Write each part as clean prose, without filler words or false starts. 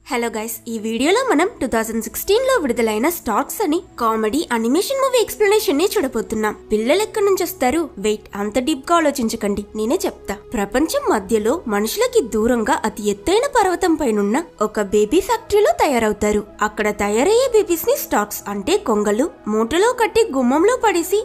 Hello guys, ఈ వీడియోలో మనం 2016లో విడుదలైన స్టార్క్స్ అని కామెడీ అనిమేషన్ మూవీ ఎక్స్ప్లెనేషన్ ని చూడబోతున్నాం. పిల్లలు ఎక్కడి నుంచి వస్తారు? వెయిట్, అంత డీప్ గా ఆలోచించకండి, నేనే చెప్తా. ప్రపంచం మధ్యలో మనుషులకి దూరంగా అతి ఎత్తైన పర్వతం పైనున్న ఒక బేబీ ఫ్యాక్టరీలో తయారవుతారు. అక్కడ తయారయ్యే బేబీస్ ని స్టార్క్స్ అంటే కొంగలు మూటలో కట్టి గుమ్మంలో పడేసి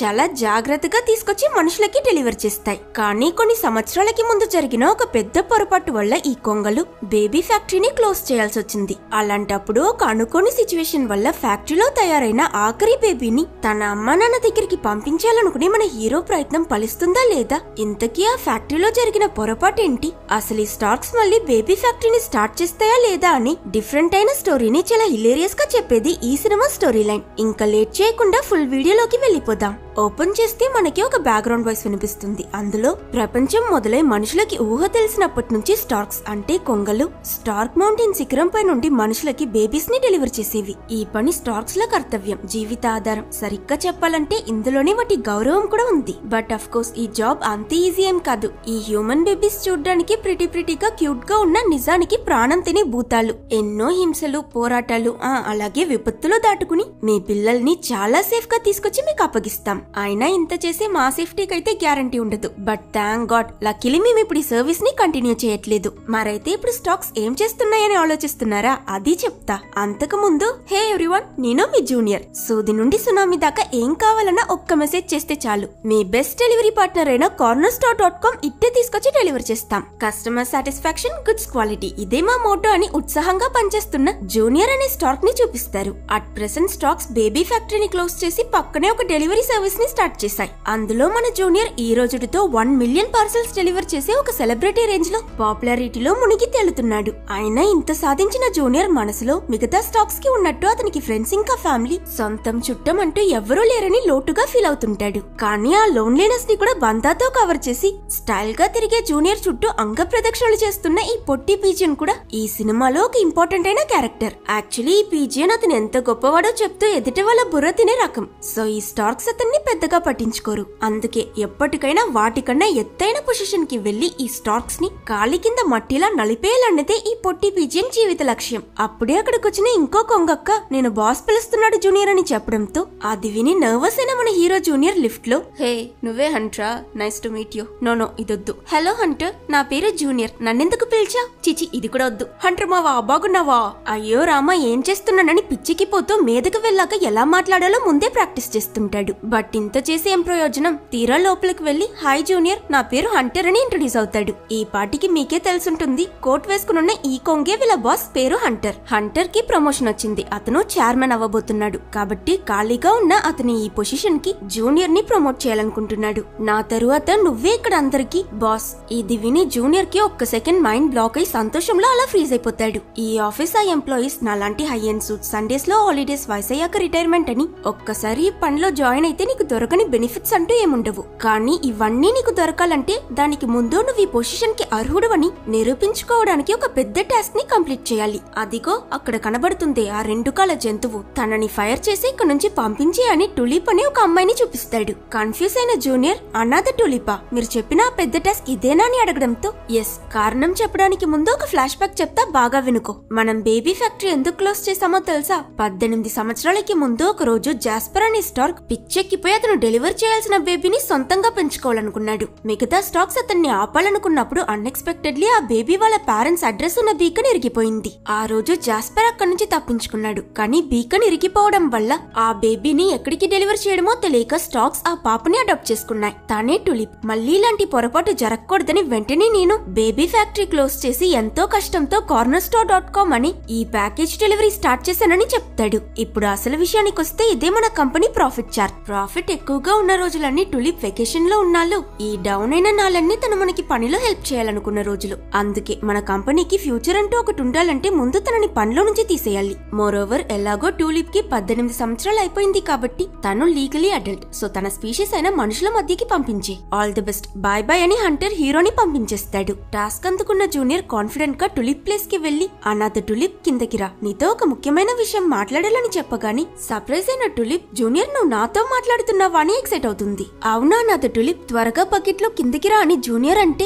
చాలా జాగ్రత్తగా తీసుకొచ్చి మనుషులకి డెలివర్ చేస్తాయి. కానీ కొన్ని సంవత్సరాలకి ముందు జరిగిన ఒక పెద్ద పొరపాటు వల్ల ఈ కొంగలు బేబీ ఫ్యాక్టరీని క్లోజ్ చేయాల్సి వచ్చింది. అలాంటప్పుడు ఒక అనుకోని సిచ్యువేషన్ వల్ల ఫ్యాక్టరీలో తయారైన ఆఖరి బేబీని తన అమ్మా నాన్న దగ్గరికి పంపించాలనుకుని మన హీరో ప్రయత్నం ఫలిస్తుందా లేదా? ఇంతకీ ఆ ఫ్యాక్టరీలో జరిగిన పొరపాటు ఏంటి? అసలు ఈ స్టార్క్స్ మళ్ళీ బేబీ ఫ్యాక్టరీని స్టార్ట్ చేస్తాయా లేదా అని డిఫరెంట్ అయిన స్టోరీని చాలా హిలేరియస్ గా చెప్పేది ఈ సినిమా స్టోరీ లైన్. ఇంకా లేట్ చేయకుండా ఫుల్ వీడియోలోకి వెళ్ళిపోదాం. ఓపెన్ చేస్తే మనకి ఒక బ్యాక్గ్రౌండ్ వాయిస్ వినిపిస్తుంది. అందులో ప్రపంచం మొదలై మనుషులకి ఊహ తెలిసినప్పటి నుంచి స్టార్క్స్ అంటే కొంగలు స్టార్క్ మౌంటైన్ శిఖరం పై నుండి మనుషులకి బేబీస్ ని డెలివర్ చేసేవి. ఈ పని స్టార్క్స్ ల కర్తవ్యం, జీవితాధారం. సరిగ్గా చెప్పాలంటే ఇందులోనే వాటి గౌరవం కూడా ఉంది. బట్ అఫ్ కోర్స్ ఈ జాబ్ అంత ఈజీ ఏం కాదు. ఈ హ్యూమన్ బేబీస్ చూడ్డానికి ప్రిటీగా క్యూట్ గా ఉన్న నిజానికి ప్రాణం తినే భూతాలు. ఎన్నో హింసలు, పోరాటాలు, అలాగే విపత్తులు దాటుకుని మీ పిల్లల్ని చాలా సేఫ్ గా తీసుకొచ్చి మీకు అప్పగిస్తాం. అయినా ఇంత చేసే మా సేఫ్టీకి అయితే గ్యారంటీ ఉండదు. బట్ థ్యాంక్ గాడ్, లక్కీలీ మేము ఇప్పుడు ఈ సర్వీస్ ని కంటిన్యూ చేయట్లేదు. మరైతే ఇప్పుడు స్టాక్స్ ఏం చేస్తున్నాయని ఆలోచిస్తున్నారా? అది చెప్తా. అంతకు ముందు హే ఎవ్రీవన్, నేను మీ జూనియర్. సూది నుండి సునామీ దాకా ఏం కావాలన్నా ఒక్క మెసేజ్ చేస్తే చాలు, మీ బెస్ట్ డెలివరీ పార్ట్నర్ అయిన cornerstore.com ఇట్టే తీసుకొచ్చి డెలివర్ చేస్తాం. కస్టమర్ సాటిస్ఫాక్షన్, గుడ్స్ క్వాలిటీ, ఇదే మా మోటో అని ఉత్సాహంగా పనిచేస్తున్న జూనియర్ అనే స్టాక్ ని చూపిస్తారు. అట్ ప్రెసెంట్ స్టాక్స్ బేబీ ఫ్యాక్టరీని క్లోజ్ చేసి పక్కనే ఒక డెలివరీ సర్వీస్ ని స్టార్ట్ చేశాయి. అందులో మన జూనియర్ ఈ రోజుతో 1 మిలియన్ పార్సల్స్ డెలివర్ చేసే ఒక సెలబ్రిటీ రేంజ్ లో పాపులారిటీలో మునిగి తేలుతున్నాడు. అయినా ఇంత సాధించిన జూనియర్ మనసులో మిగతా స్టాక్స్ కి ఉన్నట్టు అతనికి ఫ్రెండ్స్ ఇంకా ఫ్యామిలీ, సొంతం చుట్టం అంటూ ఎవ్వరూ లేరని లోటుగా ఫీల్ అవుతుంటాడు. కానీ ఆ లోన్లీనెస్ ని కూడా బంధాతో కవర్ చేసి స్టైల్ గా తిరిగే జూనియర్ చుట్టూ అంగ ప్రదక్షిణలు చేస్తున్న ఈ పొట్టి పీజియన్ కూడా ఈ సినిమాలో ఒక ఇంపార్టెంట్ అయిన క్యారెక్టర్. యాక్చువల్లీ ఈ పీజియన్ అతను ఎంత గొప్పవాడో చెప్తూ ఎదుటి వాళ్ళ బుర్ర తినే రకం. సో ఈ స్టార్క్స్ అతన్ని పెద్దగా పట్టించుకోరు. అందుకే ఎప్పటికైనా వాటికన్నా ఎత్తైన పొజిషన్ కి వెళ్లి ఈ స్టార్క్స్ ని కాలి కింద మట్టిలా నలిపేయాలన్నదే ఈ పొట్టి పీజియన్ జీవిత లక్ష్యం. అప్పుడే అక్కడికి వచ్చిన ఇంకో కొంగక్క నేను బాస్ పిలుస్తున్నాడు జూనియర్ అని చెప్పడంతో అది విని నర్వస్ అయిన మన హీరో జూనియర్ లిఫ్ట్ లో, హే నువ్వే హంటరా, nice to meet you. No ఇదొద్దు. హలో హంటర్, నా పేరు జూనియర్, నన్నెందుకు పిలిచా? చిచి ఇది కూడా వద్దు. హంటర్ మావా, బాగున్నావా? అయ్యో రామా, ఏం చేస్తున్నానని పిచ్చికిపోతూ మీదకి వెళ్ళాక ఎలా మాట్లాడాలో ముందే ప్రాక్టీస్ చేస్తుంటాడు. బట్ ఇంత చేసి ఏం ప్రయోజనం? తీరా లోపలికి వెళ్లి హాయ్ జూనియర్, నా పేరు హంటర్ అని ఇంట్రడ్యూస్ అవుతాడు. ఈ పాటికి మీకే తెలుసుంటుంది, కోట్ వేసుకున్న ఈ కొంగే వీళ్ళ బాస్ పేరు హంటర్. హంటర్ కి ప్రమోషన్ వచ్చింది, అతను చైర్మన్ అవ్వబోతున్నాడు. కాబట్టి ఖాళీగా ఉన్న అతని ఈ పొజిషన్ కి జూనియర్ ని ప్రమోట్ చేయాలనుకుంటున్నాడు. నా తరువాత నువ్వే ఇక్కడ అందరికి బాస్. ఇది విని జూనియర్ కి ఒక్క సెకండ్ మైండ్ బ్లాక్ అయి సంతోషంలో అలా ఫ్రీజ్ అయిపోతాడు. ఈ ఆఫీస్ ఆ ఎంప్లాయీస్ నాలాంటి హై ఎండ్ సూట్, సండేస్ లో హాలిడేస్, వయసయ్యాక రిటైర్మెంట్ అని ఒక్కసారి ఈ పనిలో జాయిన్ అయితే నీకు దొరకని బెనిఫిట్స్ అంటూ ఏముండవు. కానీ ఇవన్నీ నీకు దొరకాలంటే దానికి ముందు నువ్వు ఈ పొజిషన్ కి అర్హుడవని నిరూపించుకోవడానికి ఒక పెద్ద టాస్క్ ని కంప్లీట్ చేయాలి. అదిగో అక్కడ కనబడుతుంది ఆ 2 కాళ్ళ జంతువు. తనని ఫైర్ చేసి ఇక్కడ నుంచి పంపించి అని టులిప్ అనే ఒక అమ్మాయిని చూపిస్తాడు. కన్ఫ్యూజ్ అయిన జూనియర్, అనాథ టులిపా, మీరు చెప్పిన ఆ పెద్ద టాస్క్ ఇదేనా అని అడగడంతో ఎస్. కారణం చెప్పడానికి ముందు ఒక ఫ్లాష్ బ్యాక్ చెప్తా, బాగా వినుకో. మనం బేబీ ఫ్యాక్టరీ ఎందుకు క్లోజ్ చేసామో తెలుసా? 18 సంవత్సరాలకి ముందు ఒక రోజు జాస్పర్ అనే స్టార్క్ పిచ్చెక్కిపోయి అతను డెలివర్ చేయాల్సిన బేబీని సొంతంగా పెంచుకోవాలనుకున్నాడు. మిగతా స్టాక్స్ అతన్ని ఆపాలనుకున్నప్పుడు అన్ఎక్స్పెక్టెడ్లీ ఆ బేబీ వాళ్ళ పేరెంట్స్ అడ్రస్ ఉన్న బీకన్ ఇరిగిపోయింది. ఆ రోజు జాస్పర్ అక్కడి నుంచి తప్పించుకున్నాడు. కానీ బీకన్ ఇరిగిపోవడం వల్ల ఆ బేబీని ఎక్కడికి డెలివర్ చేయడమో తెలియక స్టాక్స్ ఆ పాపని అడాప్ట్ చేసుకున్నాయి. తానే టులిప్. మళ్ళీ ఇలాంటి పొరపాటు జరగకూడదని వెంటనే నేను బేబీ ఫ్యాక్టరీ క్లోజ్ చేసి ఎంతో కష్టంతో cornerstore.com అని ఈ ప్యాకేజ్ డెలివరీ స్టార్ట్ చేశానని చెప్తాడు. ఇప్పుడు అసలు విషయానికి వస్తే ఇదే మన కంపెనీ ప్రాఫిట్ చార్ట్. ప్రాఫిట్ ఎక్కువగా ఉన్న రోజులన్నీ టులిప్ వెకేషన్ లో ఉన్నాళ్ళు. ఈ డౌన్ అయిన నాలన్నీ తను మనకి పనిలో హెల్ప్ చేయాలనుకున్న రోజులు. అందుకే మన కంపెనీకి ఫ్యూచర్ అంటూ ఒకటి ఉండాలంటే ముందు తనని పనిలో నుంచి తీసేయాలి. మోరోవర్ ఎలాగో టూలిప్ కి 18 సంవత్సరాలు అయిపోయింది కాబట్టి తను లీగలీ అడల్ట్. సో తన స్పీషీస్ అయిన మనుషుల మధ్యకి పంపించే. All the best, bye bye అని హంటర్ హీరోని పంపించేస్తాడు. టాస్క్ అందుకున్న జూనియర్ కాన్ఫిడెంట్ గా టులిప్ ప్లేస్ కి వెళ్లి, అనాథ టులిప్ కిందకి రా, నీతో ఒక ముఖ్యమైన విషయం మాట్లాడాలని చెప్పగాని సర్ప్రైజ్ అయిన టులిప్, జూనియర్ నువ్వు నాతో మాట్లాడుతూ మాట్లాడుతున్నావా అని ఎక్సైట్ అవుతుంది. అవునా నాతో టులిప్, త్వరగా బకెట్ లో కిందకి రా అని జూనియర్ అంటే,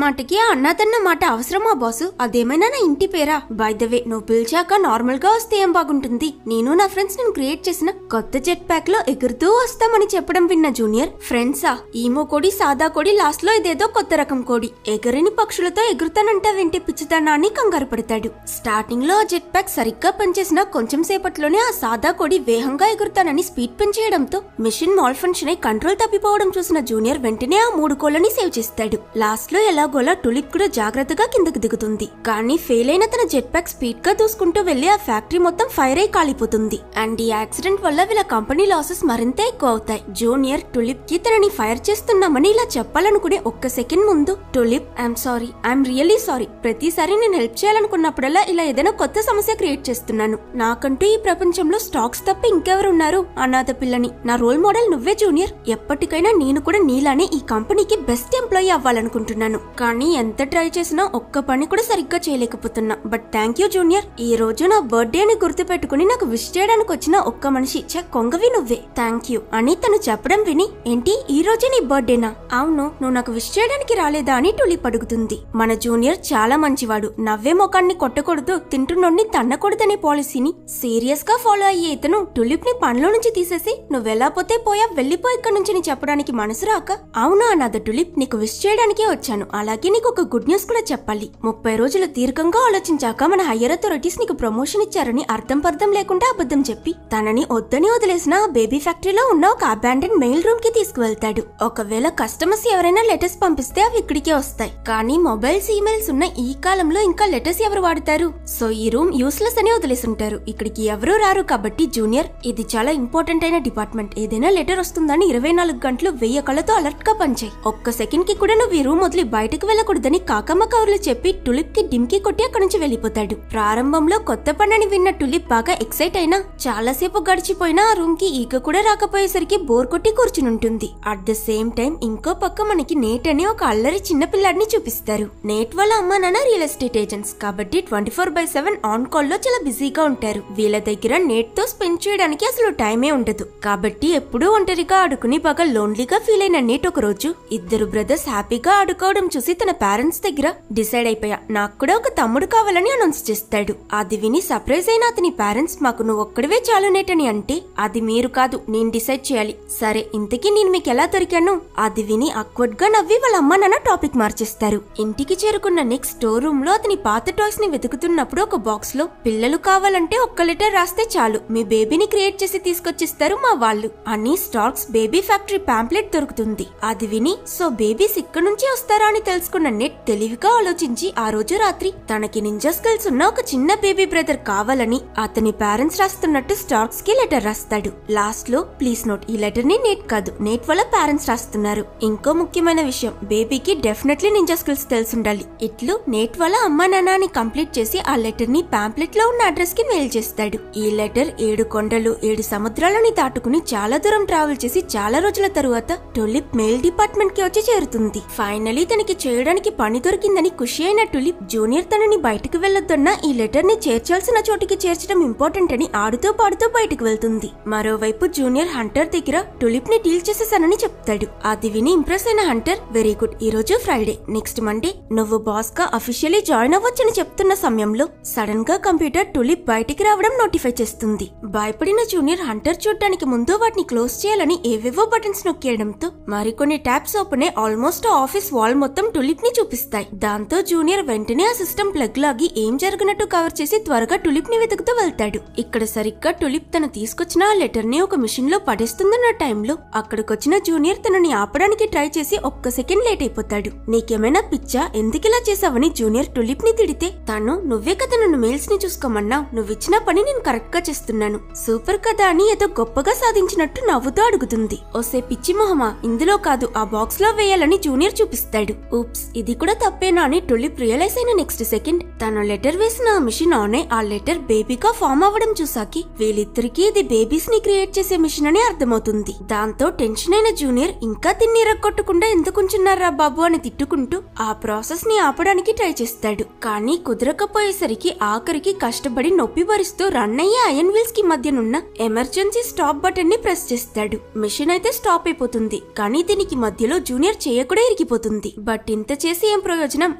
మాటకి ఆ అన్నదన్న మాట అవసరమా బాసు? అదేమైనా నా ఇంటి పేరా? బై ద వే, నువ్వు పిలిచాక నార్మల్ గా వస్తే ఏం బాగుంటుంది? నేను నా ఫ్రెండ్స్ నేను క్రియేట్ చేసిన కొత్త జెట్ ప్యాక్ లో ఎగురుతూ వస్తామని చెప్పడం విన్న జూనియర్, ఫ్రెండ్సా? ఈమో కోడి, సాదా కోడి, లాస్ట్ లో ఇదేదో కొత్త రకం కోడి, ఎగరిని పక్షులతో ఎగురుతానంటావేంటి పిచ్చితనా అని కంగారు పడతాడు. స్టార్టింగ్ లో ఆ జెట్ ప్యాక్ సరిగ్గా పనిచేసిన కొంచెం సేపట్లోనే ఆ సాదా కోడి వేగంగా ఎగురుతానని స్పీడ్ పెంచేయడంతో మిషన్ మాల్ ఫంక్షన్ అయి కంట్రోల్ తప్పిపోవడం చూసిన జూనియర్ వెంటనే ఆ 3 కోళ్ళని సేవ్ చేస్తాడు. లాస్ట్ లో ఎలాగోలా టులిప్ కూడా జాగ్రత్తగా కిందకు దిగుతుంది. కానీ ఫెయిల్ అయిన తన జెట్ ప్యాక్ స్పీడ్ గా దూసుకుంటూ వెళ్లి ఆ ఫ్యాక్టరీ మొత్తం ఫైర్ అయి కాలిపోతుంది. అండ్ ఈ యాక్సిడెంట్ వల్ల వీళ్ళ కంపెనీ లాసెస్ మరింత ఎక్కువ అవుతాయి. జూనియర్ టులిప్ కి తనని ఫైర్ చేస్తున్నామని ఇలా చెప్పాలనుకునే ఒక్క సెకండ్ ముందు, tulip I'm sorry, I'm really sorry. ప్రతిసారి నేను హెల్ప్ చేయాలనుకున్నప్పుడల్లా ఇలా ఏదైనా కొత్త సమస్య క్రియేట్ చేస్తున్నాను. నాకంటూ ఈ ప్రపంచంలో స్టాక్స్ తప్ప ఇంకెవరున్నారు? అనాథ పిల్లని. నా రోల్ మోడల్ నువ్వే జూనియర్. ఎప్పటికైనా నేను కూడా నీలానే ఈ కంపెనీకి బెస్ట్ ఎంప్లాయీ అవ్వాలనుకుంటున్నాను. కానీ ఎంత ట్రై చేసినా ఒక్క పని కూడా సరిగ్గా చేయలేకపోతున్నా. But thank you junior. ఈ రోజు నా బర్త్డే అని గుర్తు పెట్టుకుని నాకు విష్ చేయడానికి వచ్చిన ఒక్క మనిషి కొంగవి నువ్వే. థ్యాంక్ యూ అని తను చెప్పడం విని, ఏంటి ఈ రోజే నీ బర్త్డేనా? అవును, నువ్వు నాకు విష్ చేయడానికి రాలేదా అని టులిప్ అడుగుతుంది. మన జూనియర్ చాలా మంచివాడు. నవ్వే ముఖాన్ని కొట్టకూడదు, తింటున్నోడిని తన్నకూడదనే పాలసీని సీరియస్ గా ఫాలో అయ్యే ఇతను టులిప్ ని పనిలో నుంచి తీసేసి, నువ్వెలా పోతే పోయా, వెళ్ళిపో ఇక్కడ నుంచి ని చెప్పడానికి మనసు రాక, అవునా అనాథ టులిప్, నీకు విష్ చేయడానికే వచ్చాను. అలాగే నీకు ఒక గుడ్ న్యూస్ కూడా చెప్పాలి. 30 రోజులు దీర్ఘంగా ఆలోచించాక మన హయ్యర్ అథారిటీస్ నీకు ప్రమోషన్ ఇచ్చారని అర్థం పర్థం లేకుండా అబద్ధం చెప్పి తనని వద్దని వదిలేసిన బేబీ ఫ్యాక్టరీలో ఉన్న ఒక అబాండెన్ మెయిల్ రూమ్ కి తీసుకువెళ్తాడు. ఒకవేళ కస్టమర్స్ ఎవరైనా లెటర్స్ పంపిస్తే అవి ఇక్కడికే వస్తాయి. కానీ మొబైల్స్, ఈమెయిల్స్ ఉన్న ఈ కాలంలో ఇంకా లెటర్స్ ఎవరు వాడతారు? సో ఈ రూమ్ యూస్లెస్ అని వదిలేసుంటారు. ఇక్కడికి ఎవరూ రారు. కాబట్టి జూనియర్, ఇది చాలా ఇంపార్టెంట్ అయిన డిపార్ట్మెంట్. ఏదైనా లెటర్ వస్తుందని 24 గంటలు 1000 కళ్ళతో అలర్ట్ గా పనిచేయి. ఒక్క సెకండ్ కి కూడా నువ్వు ఈ రూమ్ వదిలి బయటకు వెళ్ళకూడదని కాకమ్మ కవర్లు చెప్పి టులిప్ కి డిమ్కి కొట్టి అక్కడి నుంచి వెళ్ళిపోతాడు. ప్రారంభంలో కొత్త పనిని విన్న టులిప్ బాగా ఎక్సైట్ అయినా చాలాసేపు గడిచిపోయినా ఆ రూమ్ కి ఈగ కూడా రాకపోయేసరికి బోర్ కొట్టి కూర్చునుంటుంది. అట్ ద సేమ్ టైం ఇంకో పక్క మనకి నేట్ అనే ఒక అల్లరి చిన్న పిల్లాడిని చూపిస్తారు. నేట్ వాళ్ళ అమ్మ నాన్న రియల్ ఎస్టేట్ ఏజెంట్స్ కాబట్టి 24/7 ఆన్ కాల్ లో చాలా బిజీగా ఉంటారు. వీళ్ళ దగ్గర నేట్ తో స్పెండ్ చేయడానికి అసలు టైమే ఉండదు. కాబట్టి ఎప్పుడూ ఒంటరిగా ఆడుకుని బాగా లోన్లీగా ఫీల్ అయిన నేట్ ఒక రోజు ఇద్దరు బ్రదర్స్ హ్యాపీగా ఆడుకోవడం చూసి తన పేరెంట్స్ దగ్గర డిసైడ్ అయిపోయా, నాకు కూడా ఒక తమ్ముడు కావాలని అనౌన్స్ చేస్తాడు. అది విని సర్ప్రైజ్ అయిన అతని పేరెంట్స్, మాకు నువ్వు ఒక్కడివే చాలు నేట్ అని అంటే, అది మీరు కాదు, నేను డిసైడ్ చేయాలి. సరే ఇంతకీ నేను మీకు ఎలా దొరికాను? అది విని అక్వర్డ్ గా నవ్వి వాళ్ళ అమ్మ నాన్న టాపిక్ మార్చేస్తారు. ఇంటికి చేరుకున్న నెక్స్ట్ స్టోర్ రూమ్ లో అతని పాత టాయ్స్ ని వెతుకుతున్నప్పుడు ఒక బాక్స్ లో, పిల్లలు కావాలంటే ఒక్క లెటర్ రాస్తే చాలు, మీ బేబీని క్రియేట్ చేసి తీసుకొచ్చిస్తారు మా వాళ్ళు అని స్టార్క్స్ బేబీ ఫ్యాక్టరీ పాంప్లెట్ దొరుకుతుంది. అది విని, సో బేబీస్ ఇక్కడ నుంచి వస్తారా అని తెలుసుకున్న నెట్ తెలివిగా ఆలోచించి ఆ రోజు రాత్రి తనకి నింజా స్కిల్స్ ఉన్న ఒక చిన్న బేబీ బ్రదర్ కావాలని అతని పేరెంట్స్ రాస్తున్నట్టు స్టార్క్స్ కి లెటర్ రాస్తాడు. లాస్ట్ లో, ప్లీజ్ నోట్, ఈ లెటర్ ని నేట్ కాదు, నేట్ వాళ్ళ పేరెంట్స్ రాస్తున్నారు. ఇంకో ముఖ్యమైన విషయం, బేబీకి డెఫినెట్లీ నింజా స్కిల్స్ తెలుసుండాలి. ఇట్లు నేట్ వాళ్ళ అమ్మా నాన్నని కంప్లీట్ చేసి ఆ లెటర్ ని పాంప్లెట్ లో ఉన్న అడ్రస్ కి మెయిల్ చేస్తాడు. ఈ లెటర్ 7 కొండలు 7 సముద్రాలని దాటుకుని చాలా దూరం ట్రావెల్ చేసి చాలా రోజుల తరువాత టులిప్ మెయిల్ డిపార్ట్మెంట్ కి వచ్చి చేరుతుంది. ఫైనలీ తనకి చేయడానికి పని దొరికిందని ఖుషి అయిన టులిప్, జూనియర్ తనని బయటకు వెళ్లొద్దన్న ఈ లెటర్ ని చేర్చాల్సిన చోటికి చేర్చడం ఇంపార్టెంట్ అని ఆడుతూ పాడుతూ బయటకు వెళ్తుంది. మరోవైపు జూనియర్ హంటర్ దగ్గర టులిప్ ని డీల్ చేసేసానని చెప్తాడు. అది విని ఇంప్రెస్ అయిన హంటర్, వెరీ గుడ్, ఈ రోజు ఫ్రైడే, నెక్స్ట్ మండే నువ్వు బాస్ గా అఫీషియలీ జాయిన్ అవ్వచ్చని చెప్తున్న సమయంలో సడన్ గా కంప్యూటర్ టులిప్ బయటికి రావడం నోటిఫై చేస్తుంది. భయపడిన జూనియర్ హంటర్ చూడటానికి ముందు వాటిని క్లోజ్ చేయాలని ఏవేవో బటన్స్ నొక్కేయడంతో మరికొన్ని ట్యాబ్స్ ఓపెన్ అయి ఆల్మోస్ట్ ఆఫీస్ వాల్ మొత్తం టులిప్ ని చూపిస్తాయి. దాంతో జూనియర్ వెంటనే ఆ సిస్టమ్ ప్లగ్ లాగి ఏం జరిగినట్టు కవర్ చేసి త్వరగా టులిప్ ని వెతుకుతూ వెళ్తాడు. ఇక్కడ సరిగ్గా టులిప్ తను తీసుకొచ్చిన ఆ లెటర్ ని ఒక మిషన్ లో పడేస్తుందన్న టైంలో అక్కడికొచ్చిన జూనియర్ తనని ఆపడానికి ట్రై చేసి ఒక్క సెకండ్ లేట్ అయిపోతాడు. నీకేమైనా పిచ్చా, ఎందుకిలా చేసావని జూనియర్ టులిప్ ని తిడితే, తను నువ్వే కదా నన్ను మెయిల్స్ ని చూసుకోమన్నావు, నువ్విచ్చిన పని నేను కరెక్ట్ గా చేస్తున్నాను, సూపర్ కదా అని ఏదో గొప్పగా సాధించినట్టు నవ్వుతూ అడుగుతుంది. ఓసే పిచ్చి మొహమా, ఇందులో కాదు ఆ బాక్స్ లో వేయాలని జూనియర్ చూపిస్తాడు. ఊప్స్, ఇది కూడా తప్పేనా అని టులిప్ రియలైజ్ అయిన నెక్స్ట్ సెకండ్ తను లెటర్ వేసిన ఆ మిషన్ ఆన్ అయి ఆ లెటర్ బేబీగా ఫామ్ అవ్వడం చూసాకి వీళ్ళిద్దరికి ఇది బేబీస్ ని క్రియేట్ చేసే మిషన్ అని అర్థమవుతుంది. దాంతో టెన్షన్ అయిన జూనియర్, ఇంకా తిన్ని రక్కొట్టకుండా ఎందుకుంటున్నారా బాబు అని తిట్టుకుంటూ ఆ ప్రాసెస్ ని ఆపడానికి ట్రై చేస్తాడు. కానీ కుదరకపోయేసరికి ఆఖరికి కష్టపడి నొప్పి భరిస్తూ రన్ అయ్యే ఐరన్ వీల్స్ కి మధ్యనున్న ఎమర్జెన్సీ స్టాప్ బటన్ ని ప్రెస్ చేస్తాడు. మిషన్ అయితే స్టాప్ అయిపోతుంది, కానీ దీనికి మధ్యలో జూనియర్ చెయ్య కూడా ఇరిగిపోతుంది. బట్ ఇంత చేసి ఏం ప్రయోజనం?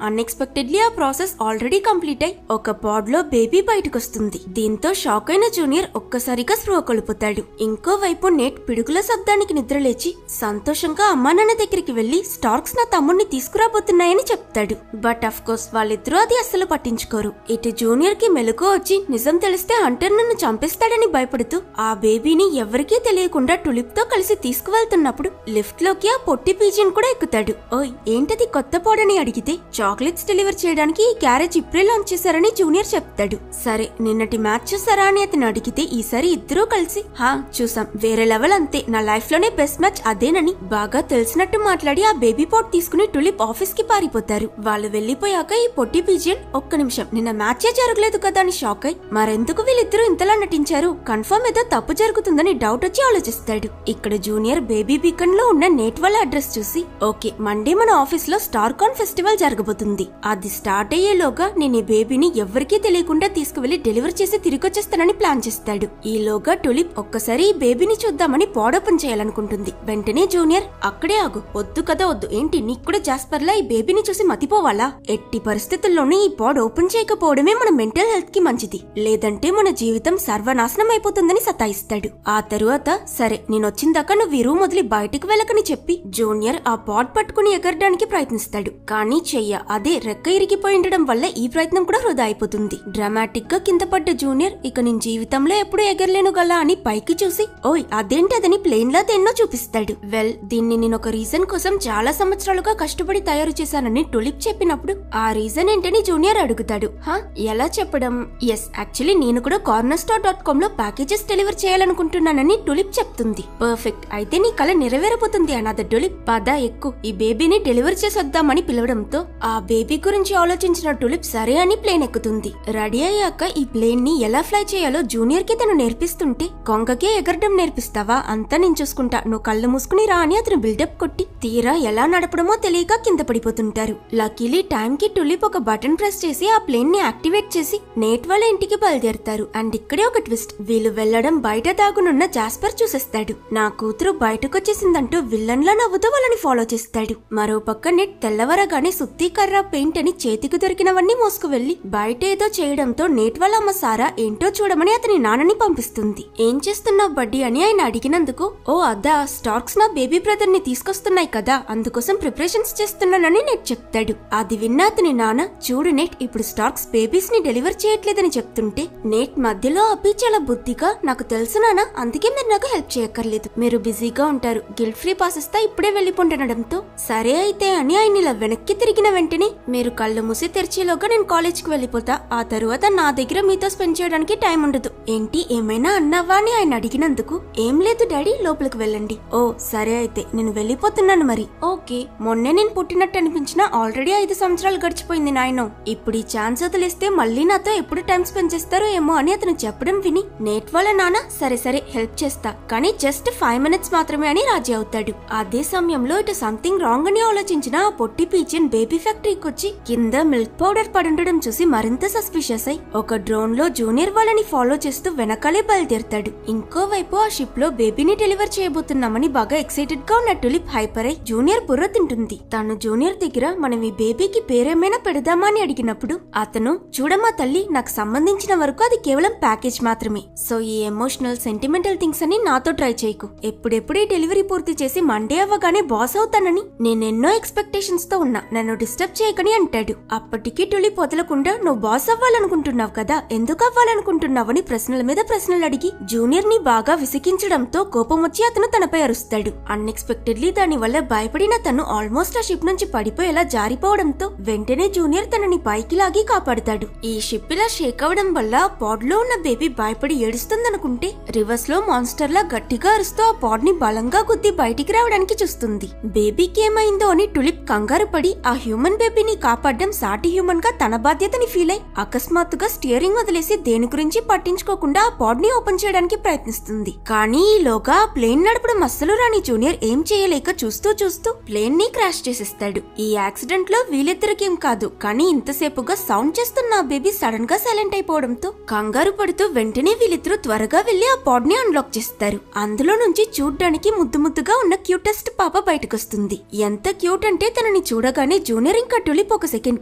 అన్ఎక్స్పెక్టెడ్లీ ఆ ప్రాసెస్ ఆల్రెడీ కంప్లీట్ అయి ఒక పాడ్ లో బేబీ బయటకొస్తుంది. దీంతో షాక్ అయిన జూనియర్ ఒక్కసారిగా స్పృహ కోల్పోతాడు. ఇంకోవైపు నేట్ పిడుగుల శబ్దానికి నిద్రలేచి సంతోషంగా అమ్మా నాన్న దగ్గరికి వెళ్లి స్టార్క్స్ నా తమ్ముడిని తీసుకురాబోతున్నాయని చెప్తాడు. బట్ అఫ్ కోర్స్ వాళ్ళిద్దరూ అది అస్సలు పట్టించుకోరు. ఇటు జూనియర్ కి మెలకువ వచ్చి నిజం తెలిస్తే హంటర్ నన్ను చంపేస్తాడని భయపడుతూ ఆ బేబీని ఎవరికీ తెలియకుండా టులిప్ తో కలిసి తీసుకువెళ్తున్నప్పుడు లిఫ్ట్ లోకి ఆ పొట్టి పీజియన్ కూడా ఎక్కుతాడు. ఓయ్ ఏంటది కొత్త పాడని అడిగితే చాక్లెట్స్ డెలివర్ చేయడానికి ఈ క్యారేజ్ ఇప్పుడే లాంచ్ చేశారని జూనియర్ చెప్తాడు. సరే నిన్నటి మ్యాచ్ చూసారా అని అతను అడిగితే ఈసారి ఇద్దరూ కలిసి హా చూసాం, వేరే లెవెల్ అంతే, నా లైఫ్ లోనే బెస్ట్ మ్యాచ్ అదేనని బాగా తెలిసినట్టు మాట్లాడి ఆ బేబీ పాట్ తీసుకుని టులిప్ ఆఫీస్ కి పారిపోతారు. వాళ్ళు వెళ్లిపోయాక ఈ పొట్టి పీజియన్ ఒక్క నిమిషం నిన్న మ్యాచే జరగలేదు కదా అని షాక్ అయి మరెందుకు వీళ్ళిద్దరూ ఇంతలా నటించారు, కన్ఫర్మ్ ఏదో తప్పు జరుగుతుందని డౌట్ వచ్చి ఆలోచిస్తాడు. ఇక్కడ జూనియర్ బేబీ బీకన్ లో ఉన్న నేట్ వాళ్ళ అడ్రస్ చూసి ఓకే మండే మన ఆఫీస్ లో స్టార్ కాన్ ఫెస్టివల్ జరగబోతుంది, అది స్టార్ట్ అయ్యేలోగా నేను ఈ బేబీని ఎవరికీ తెలియకుండా తీసుకువెళ్లి డెలివర్ చేసి తిరిగొచ్చేస్తానని ప్లాన్ చేస్తాడు. ఈలోగా టులిప్ ఒక్కసారి ఈ బేబీని చూద్దామని పాడ్ ఓపెన్ చేయాలనుకుంటుంది. వెంటనే జూనియర్ అక్కడే ఆగు, వద్దు కదా వద్దు, ఏంటి నీకు కూడా జాస్పర్లా ఈ బేబీని చూసి మతిపోవాలా, ఎట్టి పరిస్థితుల్లోనే ఈ పాడ్ ఓపెన్ చేయకపోవడమే మన మెంటల్ హెల్త్ కి మంచిది, లేదంటే మన జీవితం సర్వనాశనం అయిపోతుందని సతాయిస్తాడు. ఆ తరువాత సరే నేనొచ్చిందాకా నువ్వు ఈ రూమ్ వదిలి బయటకు వెళ్ళకని చెప్పి జూనియర్ ఆ పాడ్ పట్టుకుని ఎగరడానికి ప్రయత్నిస్తాడు. కానీ చెయ్య అదే రెక్క ఇరిగిపోయి ఉండడం వల్ల ఈ ప్రయత్నం కూడా వృధా అయిపోతుంది. డ్రామాటిక్ గా కింద పడ్డ జూనియర్ ఇక నేను జీవితంలో ఎప్పుడు ఎగరలేను గలా అని పైకి చూసి ఓయ్ అదేంటి అదని ప్లేన్ లా దేన్నో చూపిస్తాడు. వెల్ దీన్ని నేను ఒక రీజన్ కోసం చాలా సంవత్సరాలుగా కష్టపడి తయారు చేశానని టులిప్ చెప్పినప్పుడు ఆ రీజన్ ఏంటని జూనియర్ అడుగుతాడు. హా ఎలా చెప్పడం? ఎస్ యాక్చువల్లీ నేను కూడా cornerstore.com లో ప్యాకేజెస్ డెలివర్ చేయాలనుకుంటున్నానని టులిప్ చెప్తుంది. పర్ఫెక్ట్, అయితే నీ కల నెరవేరబోతుంది అన్నది టులిప్. పద ఎక్కు, ఈ బేబీని డెలివర్ చేసొద్దామని పిలవడంతో ఆ బేబీ గురించి ఆలోచించిన టులిప్ సరే అని ప్లేన్ ఎక్కుతుంది. రెడీ అయ్యాక ఈ ప్లేన్ ని ఎలా ఫ్లై చేయాలో జూనియర్ కి తను నేర్పిస్తుంటే కొంగకే ఎగరడం నేర్పిస్తావా, అంతా నేను చూసుకుంటా, నువ్వు కళ్ళు మూసుకుని రా అని అతను బిల్డప్ కొట్టి తీరా ఎలా నడపడమో తెలియక కింద పడిపోతుంటారు. లక్కీలీ టైం కి టులిప్ ఒక బటన్ ప్రెస్ చేసి ఆ ప్లేన్ ని యాక్టివేట్ చేసి నేట్ వాళ్ళ ఇంటికి బయలుదేరతారు. అండ్ ఇక్కడే ఒక ట్విస్ట్, వీళ్ళు వెళ్లడం బయట దాగునున్న జాస్పర్ చూసేస్తాడు. నా కూతురు బయటకొచ్చేసిందంటూ విల్లన్ లా నవ్వుతూ వాళ్ళని ఫాలో చేస్తాడు. మరో పక్క నెట్ తెల్లవరగానే సుత్తి కర్ర పెయింట్ అని చేతికి దొరికినవన్నీ మోసుకు వెళ్లి బయట ఏదో చేయడంతో నేట్ వాళ్ళ అమ్మ సారా ఏంటో చూడమని అతని నాన్నని పంపిస్తుంది. ఏం చేస్తున్నావు బడ్డీ అని ఆయన అడిగినందుకు ఓ అదా స్టార్క్స్ నా బేబీ బ్రదర్ ని తీసుకొస్తున్నాయి కదా అందుకోసం ప్రిపరేషన్స్ చేస్తున్నానని నెట్ చెప్తాడు. అది విన్న అతని నాన్న చూడు నెట్ ఇప్పుడు స్టార్క్స్ బేబీస్ ని డెలివర్ చేయట్లేదని చెప్తుంటే నేట్ మధ్యలో అప్పి చాలా బుద్ధిగా నాకు తెలుసు నాన్న, అందుకే మీరు నాకు హెల్ప్ చేయక్కర్లేదు, మీరు బిజీగా ఉంటారు, గిల్ట్ ఫ్రీ పాస్ ఇస్తా ఇప్పుడే వెళ్ళిపోండనడంతో సరే అయితే అని ఆయన ఇలా వెనక్కి తిరిగిన వెంటనే మీరు కళ్ళు మూసి తెరిచేలోగా నేను కాలేజ్ కి వెళ్ళిపోతా, ఆ తరువాత నా దగ్గర మీతో స్పెండ్ చేయడానికి టైం ఉండదు. ఏంటి ఏమైనా అన్నావా అని ఆయన అడిగినందుకు ఏం లేదు డాడీ లోపలికి వెళ్ళండి. ఓ సరే అయితే నేను వెళ్ళిపోతున్నాను మరి. ఓకే మొన్నే నేను పుట్టినట్టు అనిపించినా ఆల్రెడీ 5 సంవత్సరాలు గడిచిపోయింది నాయనో, ఇప్పుడు ఈ ఛాన్స్ వదిలేస్తే మళ్ళీ నాతో ఎప్పుడు టైం స్పెండ్ చేస్తారో ఏమో అని అతను చెప్పడం విని నేట్ వాళ్ళ నాన్న సరే సరే హెల్ప్ చేస్తా కానీ జస్ట్ 5 మినిట్స్ మాత్రమే అని రాజీ అవుతాడు. అదే సమయంలో ఇటు సంథింగ్ రాంగ్ అని ఆలోచించిన ఆ పొట్టి పీచియన్ బేబీ ఫ్యాక్టరీకి వచ్చి కింద మిల్క్ పౌడర్ పడుండడం చూసి మరింత సస్పిషియస్ అయి ఒక డ్రోన్ లో జూనియర్ వాళ్ళని ఫాలో చేస్తూ వెనకాలే బయలుదేరతాడు. ఇంకోవైపు ఆ షిప్ లో బేబీని డెలివర్ చేయబోతున్నామని బాగా ఎక్సైటెడ్ గా ఉన్న టులిప్ హైపర్ అయి జూనియర్ బుర్ర తింటుంది. తను జూనియర్ దగ్గర మనం ఈ బేబీకి పేరేమైనా పెడదామా అని అడిగినప్పుడు అతను చూడమ్మా తల్లి నాకు సంబంధించిన వరకు అది కేవలం ప్యాకేజ్ మాత్రమే, సో ఈ ఎమోషనల్ సెంటిమెంటల్ థింగ్స్ అని నాతో ట్రై చేయకు, ఎప్పుడెప్పుడే డెలివరీ పూర్తి చేసి మండే అవ్వగానే బాస్ అవుతానని నేనెన్నో ఎక్స్పెక్టేషన్స్ తో ఉన్నా, నన్ను డిస్టర్బ్ చేయకని అంటాడు. అప్పటికి టులిప్ వదలకుండా నువ్వు బాస్ అవ్వాలనుకుంటున్నావు కదా ఎందుకు అవ్వాలనుకుంటున్నావని ప్రశ్నల మీద ప్రశ్నలు అడిగి జూనియర్ ని బాగా విసిగించడంతో కోపం వచ్చి అతను తనపై అరుస్తాడు. అన్ఎక్స్పెక్టెడ్లీ దాని వల్ల భయపడిన తను ఆల్మోస్ట్ ఆ షిప్ నుంచి పడిపోయేలా జారిపోవడంతో వెంటనే జూనియర్ తనని పైకి లాగి కాపాడుతాడు. ఈ షిప్ ఇలా షేక్ అవడం వల్ల పాడ్ లో ఉన్న బేబీ భయపడి ఏడుస్తుందనుకుంటే రివర్స్ లో మాన్స్టర్ లా గట్టిగా అరుస్తూ ఆ పాడ్ ని బలంగా గుద్ది బయటికి రావడానికి చూస్తుంది. బేబీకి ఏమైందో అని టులిప్ కంగారు పడి ఆ హ్యూమన్ బేబీని కాపాడడం సాటి హ్యూమన్ గా తన బాధ్యతని ఫీల్ అయి అకస్మాత్తుగా స్టీరింగ్ వదిలేసి దేని గురించి పట్టించుకోకుండా ఆ పాడ్ ని ఓపెన్ చేయడానికి ప్రయత్నిస్తుంది. కానీ ఈలోగా ఆ ప్లేన్ నడపడం అస్సలు రాని జూనియర్ ఏం చేయలేక చూస్తూ చూస్తూ ప్లేన్ ని క్రాష్ చేసేస్తాడు. ఈ యాక్సిడెంట్ లో వీళ్ళిద్దరికేం కాదు కానీ ఇంతసేపుగా సౌండ్ చేస్తున్న ఆ బేబీ సడన్ గా సైలెంట్ అయిపోవడంతో కంగారు పడుతూ వెంటనే వీళ్ళిద్దరూ త్వరగా వెళ్లి ఆ పాడ్ ని అన్లాక్ చేస్తారు. అందులో నుంచి చూడ్డానికి ముద్దు ముద్దుగా ఉన్న క్యూటెస్ట్ పాప బయటకొస్తుంది. ఎంత క్యూట్ అంటే తనని చూడగానే జూనియర్ ఇంకా టులిప్ ఒక సెకండ్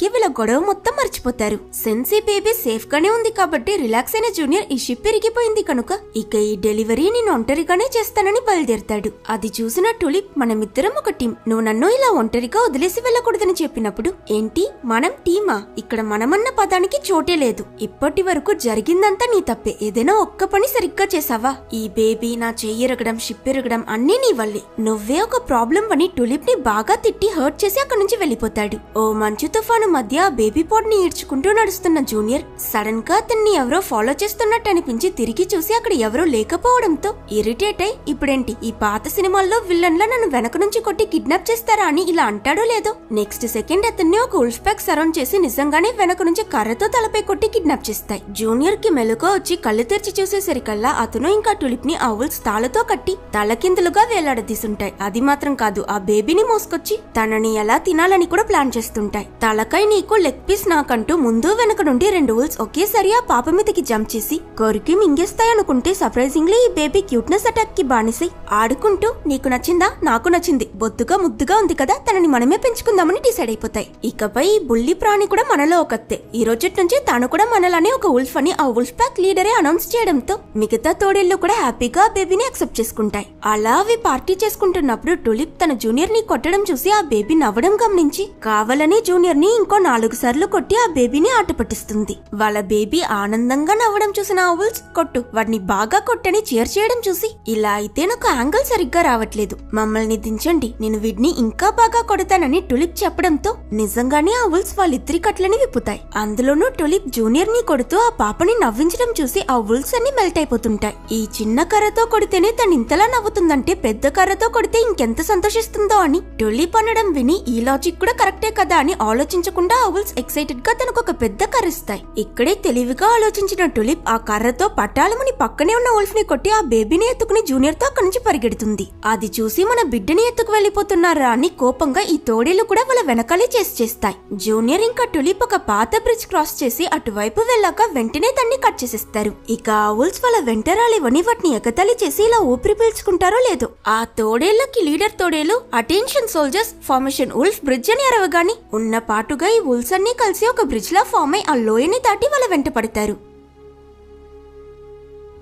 కి వీళ్ళ గొడవ మొత్తం మర్చిపోతారు. సెన్సీ బేబీ సేఫ్ గానే ఉంది కాబట్టి రిలాక్స్ అయిన జూనియర్ ఈ షిప్ ఇరిగిపోయింది కనుక ఇక ఈ డెలివరీ నేను ఒంటరిగానే చేస్తానని బయలుదేరతాడు. అది చూసిన టులిప్ మనమిద్దరం ఒక టీం, నువ్వు నన్ను ఇలా ఒంటరిగా వదిలేసి వెళ్ళకూడదని చెప్పినప్పుడు ఏంటి మనం టీమా? ఇక్కడ మనమన్న పదానికి చోటే లేదు. ఇప్పటి వరకు జరిగిందంతా నీ తప్పే. ఏదైనా ఒక్క పని సరిగ్గా చేసావా? ఈ బేబీ నా చెయ్యిరగడం షిప్ ఇరగడం అన్నీ నీ వల్లే. నువ్వే ఒక ప్రాబ్లం అని టులిప్ ని బాగా తిట్టి హర్ట్ చేసి అక్కడి నుంచి వెళ్ళిపోతాడు. ఓ మంచు తుఫాను మధ్య బేబీ పోడ్ ని ఈడ్చుకుంటూ నడుస్తున్న జూనియర్ సడన్ గా అతన్ని ఎవరో ఫాలో చేస్తున్నట్టు అనిపించి తిరిగి చూసి అక్కడ ఎవరో లేకపోవడంతో ఇరిటేట్ అయి ఇప్పుడేంటి ఈ పాత సినిమాల్లో విల్లన్లా నన్ను వెనక నుంచి కొట్టి కిడ్నాప్ చేస్తారా అని ఇలా అంటాడో లేదో నెక్స్ట్ సెకండ్ అతన్ని ఒక ఉల్ఫ్ ప్యాక్ సరౌండ్ చేసి నిజంగానే వెనక నుంచి కర్రతో తలపై కొట్టి కిడ్నాప్ చేస్తాయి. జూనియర్ కి మెలకువ వచ్చి కళ్ళు తెరిచి చూసేసరికల్లా అతను ఇంకా టులిప్ ని ఆ ఉల్స్ తాళతో కట్టి తలకిందులుగా వేలాడదీసుంటాయి. అది మాత్రం కాదు, ఆ బేబీని మోసుకొచ్చి తనని ఎలా తినాలని కూడా ప్లాన్ చేస్తుంటాయి. తలకై నీకు లెగ్ పీస్ నాకంటూ ముందు వెనక నుండి 2 ఉల్స్ ఒకేసారి ఆ పాప మీదకి జంప్ చేసి కొరికి మింగేస్తాయనుకుంటే సర్ప్రైజింగ్లీ ఈ బేబీ క్యూట్నెస్ అటాక్ కి బానిసై ఆడుకుంటూ నీకు నచ్చిందా? నాకు నచ్చింది, బొద్దుగా ముద్దుగా ఉంది కదా, తనని మనమే పెంచుకుందామని డిసైడ్ అయిపోతాయి. ఇకపై ఈ బుల్లి ప్రాణి కూడా మనలో ఒకతే. ఈ రోజు నుంచి తాను కూడా మనలానే ఒక ఉల్ఫ్ అని ఆ ఉల్ఫ్ ప్యాక్ లీడరే అనౌన్స్ చేయడంతో మిగతా తోడేళ్లు కూడా హ్యాపీగా ఆ బేబీని యాక్సెప్ట్ చేసుకుంటాయి. అలా అవి పార్టీ చేసుకుంటున్నప్పుడు టులిప్ తన జూనియర్ ని కొట్టడం చూసి ఆ బేబీ నవ్వడం గమనించి కావాలని జూనియర్ ని ఇంకో 4 సార్లు కొట్టి ఆ బేబీని ఆట పట్టిస్తుంది. వాళ్ళ బేబీ ఆనందంగా నవ్వడం చూసిన ఆ ఉల్స్ కొట్టు వాడిని బాగా కొట్టని చేర్ చేయడం చూసి ఇలా అయితే నాకు యాంగిల్ సరిగ్గా రావట్లేదు, మమ్మల్ని దించండి, నేను వీడిని ఇంకా బాగా కొడతానని టులిప్ చెప్పడంతో నిజంగానే ఆ ఉల్స్ వాళ్ళిద్దరి కట్లని విప్పుతాయి. అందులోనూ టులిప్ జూనియర్ ని కొడుతూ ఆ పాపని నవ్వించడం చూసి ఆ ఉల్స్ అన్ని మెల్ట్ అయిపోతుంటాయి. ఈ చిన్న కర్రతో కొడితేనే తను ఇంతలా నవ్వుతుందంటే పెద్ద కర్రతో కొడితే ఇంకెంత సంతోషిస్తుందో అని టులిప్ అనడం విని ఈ లాజిక్ కూడా కరెక్టే కదా అని ఆలోచించకుండా ఆ ఉల్స్ ఎక్సైటెడ్ గా తనకు ఒక పెద్ద కర్ర ఇస్తాయి. ఇక్కడే తెలివిగా ఆలోచించిన టులిప్ ఆ కర్రతో పట్టాలముని పక్కనే ఉన్న ఉల్ఫ్ ని కొట్టి ఆ బేబీని ఎత్తుకుని జూనియర్ తో అక్కడి నుంచి పరిగెడుతుంది. అది చూసి మన బిడ్డని ఎత్తుకు వెళ్లిపోతున్నారా అని కోపంగా ఈ తోడేళ్లు కూడా వాళ్ళ వెనకాలే చేస్తాయి. జూనియర్ ఇంకా టులిప్ ఒక పాత బ్రిడ్జ్ క్రాస్ చేసి అటువైపు వెళ్ళాక వెంటనే దాన్ని కట్ చేసేస్తారు. ఇక ఆ ఉల్స్ వాళ్ళ వెంటరాలివని వాటిని ఎగతాళి చేసి ఇలా ఊపిరి పీల్చుకుంటారో లేదో ఆ తోడేళ్లకి లీడర్ తోడేలు attention soldiers formation wolf bridge అని అరవగాని ఉన్న పాటుగా ఈ ఉల్స్ అన్ని కలిసి ఒక బ్రిడ్జ్ లా ఫామ్ అయి ఆ లోయని దాటి వాళ్ళ వెంట పడతారు.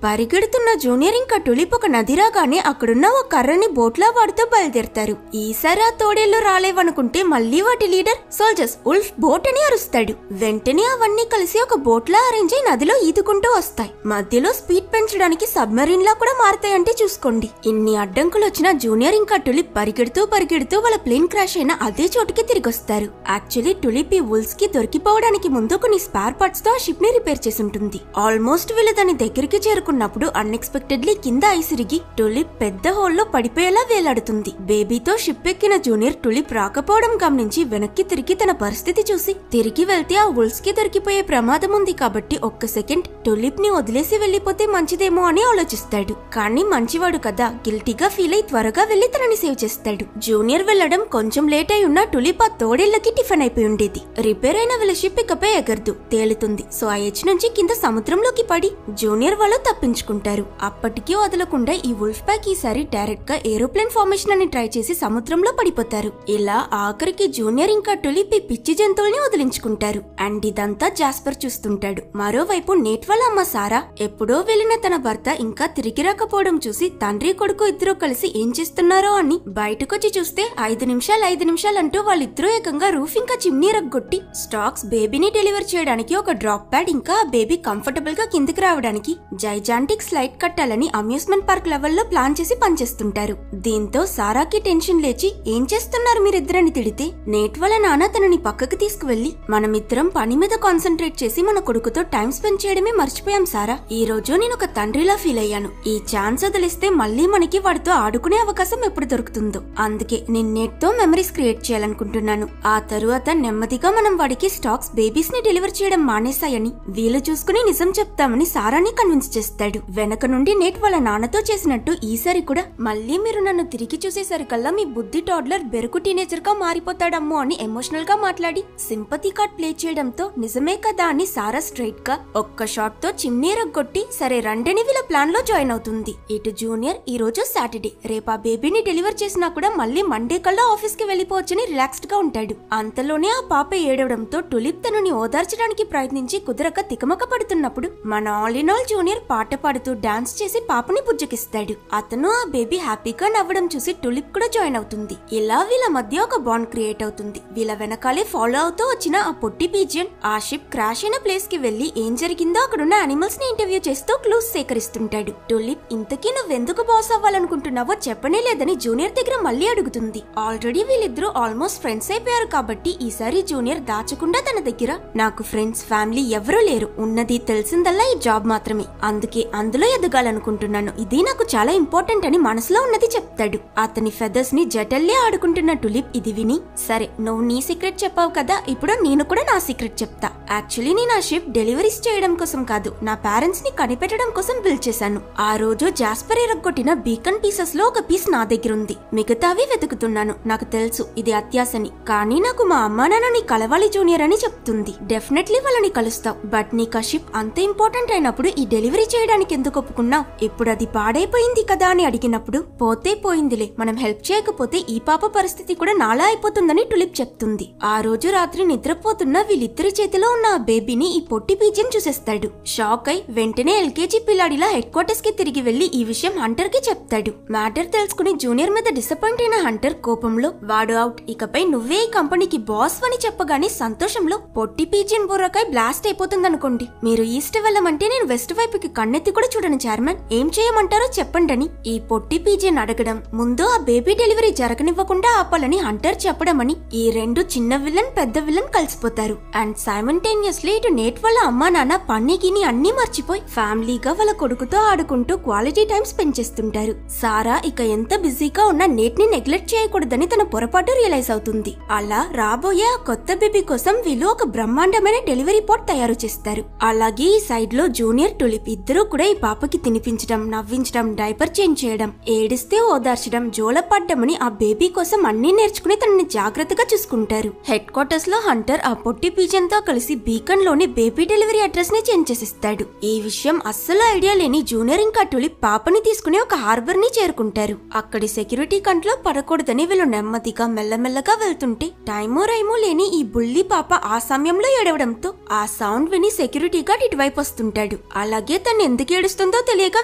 పరిగెడుతున్న జూనియర్ ఇంకా టులిప్ ఒక నది రాగానే అక్కడున్న ఒక కర్రని బోట్లా వాడుతూ బయలుదేరతారు. ఈసారి ఆ తోడేళ్లు రాలేవనుకుంటే మళ్లీ వాటి లీడర్ సోల్జర్స్ ఉల్ఫ్ బోట్ అని అరుస్తాడు. వెంటనే అవన్నీ కలిసి ఒక బోట్లా అరేంజ్ అయి నదిలో ఈదుకుంటూ వస్తాయి. మధ్యలో స్పీడ్ పెంచడానికి సబ్మరీన్ లా కూడా మారతాయంటే చూసుకోండి. ఇన్ని అడ్డంకులు వచ్చిన జూనియర్ ఇంకా టులిప్ పరిగెడుతూ వాళ్ళ ప్లేన్ క్రాష్ అయిన అదే చోటుకి తిరిగొస్తారు. యాక్చువల్లీ టులిప్ ఈ ఉల్స్ కి దొరికిపోవడానికి ముందు కొన్ని స్పేర్ పార్ట్స్ తో ఆ షిప్ ని రిపేర్ చేసి ఉంటుంది. ఆల్మోస్ట్ వీళ్ళు దాని దగ్గరికి చేరుకున్నప్పుడు అన్ఎక్స్పెక్టెడ్లీ కింద ఐసిరిగి టులిప్ పెద్ద హోల్లో పడిపోయేలా వేలాడుతుంది. బేబీతో షిప్ ఎక్కిన జూనియర్ టులిప్ రాకపోవడం గమనించి వెనక్కి తిరిగి తన పరిస్థితి చూసి తిరిగి వెళ్తే ఆ ఉల్స్ కి దొరికిపోయే ప్రమాదం ఉంది కాబట్టి ఒక్క సెకండ్ టులిప్ ని వదిలేసి వెళ్లిపోతే మంచిదేమో అని ఆలోచిస్తాడు. కానీ మంచివాడు కదా, గిల్టీగా ఫీల్ అయి త్వరగా వెళ్లి తనని సేవ్ చేస్తాడు. జూనియర్ వెళ్లడం కొంచెం లేట్ అయి ఉన్న టులిప్ ఆ తోడేళ్లకి టిఫిన్ అయిపోయి ఉండేది. రిపేర్ అయిన వీళ్ళ షిప్ ఇకపై ఎగరదు, తేలుతుంది. సో ఆ ఎడ్జ్ నుంచి కింద సముద్రంలోకి పడి జూనియర్ వాళ్ళు తప్పించుకుంటారు. అప్పటికీ వదలకుండా ఈ ఉల్ఫ్ ప్యాక్ ఈసారి డైరెక్ట్ గా ఏరోప్లేన్ ఫార్మేషన్ అని ట్రై చేసి సముద్రంలో పడిపోతారు. ఇలా ఆఖరికి జూనియర్ ఇంకా టులిప్ ఈ పిచ్చి జంతువుల్ని వదిలించుకుంటారు. అండ్ ఇదంతా జాస్పర్ చూస్తుంటాడు. మరోవైపు నేట్ వాళ్ళ అమ్మ సారా ఎప్పుడో వెళ్లిన తన భర్త ఇంకా తిరిగి రాకపోవడం చూసి తండ్రి కొడుకు ఇద్దరు కలిసి ఏం చేస్తున్నారో అని బయటకొచ్చి చూస్తే 5 నిమిషాలు అంటూ వాళ్ళిద్దరూ ఏకంగా రూఫ్ ఇంకా చిమ్నీ రగ్గొట్టి స్టాక్స్ బేబీని డెలివర్ చేయడానికి ఒక డ్రాప్ ప్యాడ్ ఇంకా బేబీ కంఫర్టబుల్ గా కిందికి రావడానికి జైజాంటిక్ స్లైడ్ కట్టాలని అమ్యూస్మెంట్ పార్క్ లెవెల్లో ప్లాన్ చేసి పనిచేస్తుంటారు. దీంతో సారాకి టెన్షన్ లేచి ఏం చేస్తున్నారు మీరిద్దరని తిడితే నేట్ వాళ్ళ నాన్న తనని పక్కకి తీసుకువెళ్లి మనమిద్దరం పని మీద కాన్సన్ట్రేట్ చేసి మన కొడుకుతో టైం స్పెండ్ చేయడమే మర్చిపోయాం సారా, ఈ రోజు నేను ఒక తండ్రిలా ఫీల్ అయ్యాను. ఈ ఛాన్స్ వదిలిస్తే మళ్ళీ మనకి వాడితో ఆడుకునే అవకాశం ఎప్పుడు దొరుకుతుందో, అందుకే నేను నెట్ తో మెమరీస్ క్రియేట్ చేయాలనుకుంటున్నాను. ఆ తరువాత నెమ్మదిగా మనం వాడికి స్టాక్స్ బేబీస్ ని డెలివర్ చేయడం మానేశాయని వీలు చూసుకుని నిజం చెప్తామని సారాని కన్విన్స్ చేస్తారు. చేస్తాడు. వెనక నుండి నేట్ వాళ్ళ నాన్నతో చేసినట్టు ఈసారి కూడా మళ్ళీ మీరు నన్ను తిరిగి చూసేసరికల్లా మీ బుద్ధి టాడ్లర్ బెరుకు టీనేజర్ గా మారిపోతాడమ్మో అని ఎమోషనల్ గా మాట్లాడి సింపతి కార్డ్ ప్లే చేయడంతో నిజమే కదా అని సారా స్ట్రైట్ గా ఒక్క షాట్ తో చిమ్నీ రగ్గొట్టి సరే రండని వీళ్ళ ప్లాన్ లో జాయిన్ అవుతుంది. ఇటు జూనియర్ ఈ రోజు సాటర్డే, రేపు ఆ బేబీని డెలివర్ చేసినా కూడా మళ్ళీ మండే కల్లా ఆఫీస్ కి వెళ్లిపోవచ్చని రిలాక్స్డ్ గా ఉంటాడు. అంతలోనే ఆ పాప ఏడవడంతో టులిప్ తనని ఓదార్చడానికి ప్రయత్నించి కుదరక తికమక పడుతున్నప్పుడు మన ఆల్ ఇన్ ఆల్ జూనియర్ పాట పాడుతూ డాన్స్ చేసి పాపని బుజ్జకిస్తాడు. అతను ఆ బేబీ హ్యాపీగా నవ్వడం చూసి టులిప్ కూడా జాయిన్ అవుతుంది. ఇలా వీళ్ళ మధ్య ఒక బాండ్ క్రియేట్ అవుతుంది. వీళ్ళ వెనకాలే ఫాలో అవుతూ వచ్చిన ఆ పొట్టి పీజియన్ ఆ షిప్ క్రాష్ అయిన ప్లేస్ కి వెళ్లి ఏం జరిగిందో అక్కడున్న అనిమల్స్ ని ఇంటర్వ్యూ చేస్తూ క్లూస్ సేకరిస్తుంటాడు. టులిప్ ఇంతకీ నువ్వెందుకు బాస్ అవ్వాలనుకుంటున్నావో చెప్పనే లేదని జూనియర్ దగ్గర మళ్ళీ అడుగుతుంది. ఆల్రెడీ వీళ్ళిద్దరూ ఆల్మోస్ట్ ఫ్రెండ్స్ అయిపోయారు కాబట్టి ఈసారి జూనియర్ దాచకుండా తన దగ్గర నాకు ఫ్రెండ్స్ ఫ్యామిలీ ఎవరూ లేరు, ఉన్నది తెలిసిందల్లా ఈ జాబ్ మాత్రమే, అందుకే అందులో ఎదగాలనుకుంటున్నాను, ఇది నాకు చాలా ఇంపార్టెంట్ అని మనసులో ఉన్నది చెప్తాడు. అతని ఫెదర్స్ ని జటల్లే ఆడుకుంటున్న టులిప్ ఇది విని సరే నువ్వు నీ సీక్రెట్ చెప్పావు కదా, ఇప్పుడు నేను కూడా నా సీక్రెట్ చెప్తా. యాక్చువల్లీ నేను ఆ షిప్ డెలివరీస్ చేయడం కోసం కాదు, నా పేరెంట్స్ ని కనిపెట్టడం కోసం బిల్డ్ చేశాను. ఆ రోజు జాస్పర్ ఎరగొట్టిన బీకన్ పీసెస్ లో ఒక పీస్ నా దగ్గర ఉంది, మిగతావి వెతుకుతున్నాను. నాకు తెలుసు ఇది అత్యాశని, కానీ నాకు మా అమ్మా నాన్నని కలవాలి జూనియర్ అని చెప్తుంది. డెఫినెట్లీ వాళ్ళని కలుస్తావు, బట్ నీకు ఆ షిప్ అంత ఇంపార్టెంట్ అయినప్పుడు ఈ డెలివరీ చేయడానికి ఎందుకు ఒప్పుకున్నావు? ఇప్పుడు అది పాడైపోయింది కదా అని అడిగినప్పుడు పోతే పోయిందిలే, మనం హెల్ప్ చేయకపోతే ఈ పాప పరిస్థితి కూడా నాలా అయిపోతుందని టులిప్ చెప్తుంది. ఆ రోజు రాత్రి నిద్రపోతున్న వీళ్ళిద్దరి చేతిలో ఉన్న ఆ బేబీని ఈ పొట్టి పీజియన్ చూసేస్తాడు. షాక్ అయి వెంటనే ఎల్కేజీ పిల్లాడిలా హెడ్ క్వార్టర్స్ కి తిరిగి వెళ్లి ఈ విషయం హంటర్ కి చెప్తాడు. మ్యాటర్ తెలుసుకుని జూనియర్ మీద డిసప్పాయింట్ అయిన హంటర్ కోపంలో వాడు అవుట్, ఇకపై నువ్వే ఈ కంపెనీకి బాస్ అని చెప్పగానే సంతోషంలో పొట్టి పీజియన్ బుర్రకాయ బ్లాస్ట్ అయిపోతుందనుకోండి. మీరు ఈస్ట్ వెళ్ళమంటే నేను వెస్ట్ వైపుకి కన్నెత్తి కూడా చూడను చైర్మన్, ఏం చేయమంటారో చెప్పండని ఈ పొట్టి పీజియన్ అడగడం, ముందు ఆ బేబీ డెలివరీ జరగనివ్వకుండా ఆపాలని హంటర్ చెప్పడం అని ఈ రెండు చిన్న విలన్ పెద్ద విలన్ కలిసిపోతారు. అండ్ సైమల్టేనియస్లీ ఇటు నేట్ వాళ్ళ అమ్మా నాన్న పన్నీకిని అన్ని మర్చిపోయి ఫ్యామిలీగా వాళ్ళ కొడుకుతో ఆడుకుంటూ క్వాలిటీ టైం స్పెండ్ చేస్తుంటారు. సారా ఇక ఎంత బిజీగా ఉన్నా నేట్ ని నెగ్లెక్ట్ చేయకూడదని తన పొరపాటు రియలైజ్ అవుతుంది. అలా రాబోయే ఆ కొత్త బేబీ కోసం వీళ్ళు ఒక బ్రహ్మాండమైన డెలివరీ పాట్ తయారు చేస్తారు. అలాగే ఈ సైడ్ లో జూనియర్ టులిప్ ఇద్దరు కూడా ఈ పాపకి తినిపించడం, నవ్వించడం, డైపర్ చేంజ్ చేయడం, ఏడిస్తే ఓదార్చడం, జోలపడ్డమని ఆ బేబీ కోసం అన్ని నేర్చుకుని తనని జాగ్రత్తగా చూసుకుంటారు. హెడ్ క్వార్టర్స్ లో హంటర్ ఆ పొట్టి పీజన్ తో కలిసి బీకన్ లోని బేబీ డెలివరీ అడ్రస్ ని చేంజ్ చేసిస్తాడు. ఈ విషయం అస్సలు ఐడియా లేని జూనియర్ ఇంకా టులిప్ పాపని తీసుకుని ఒక హార్బర్ ని చేరుకుంటారు. అక్కడి సెక్యూరిటీ కంట్లో పడకూడదని వీళ్ళు నెమ్మదిగా మెల్లమెల్లగా వెళ్తుంటే టైమో రైమో లేని ఈ బుల్లి పాప ఆ సమయంలో ఏడవడంతో ఆ సౌండ్ విని సెక్యూరిటీ గార్డ్ ఇటువైపు వస్తుంటాడు. అలాగే తను ఎందుకు ఏడుస్తుందో తెలియక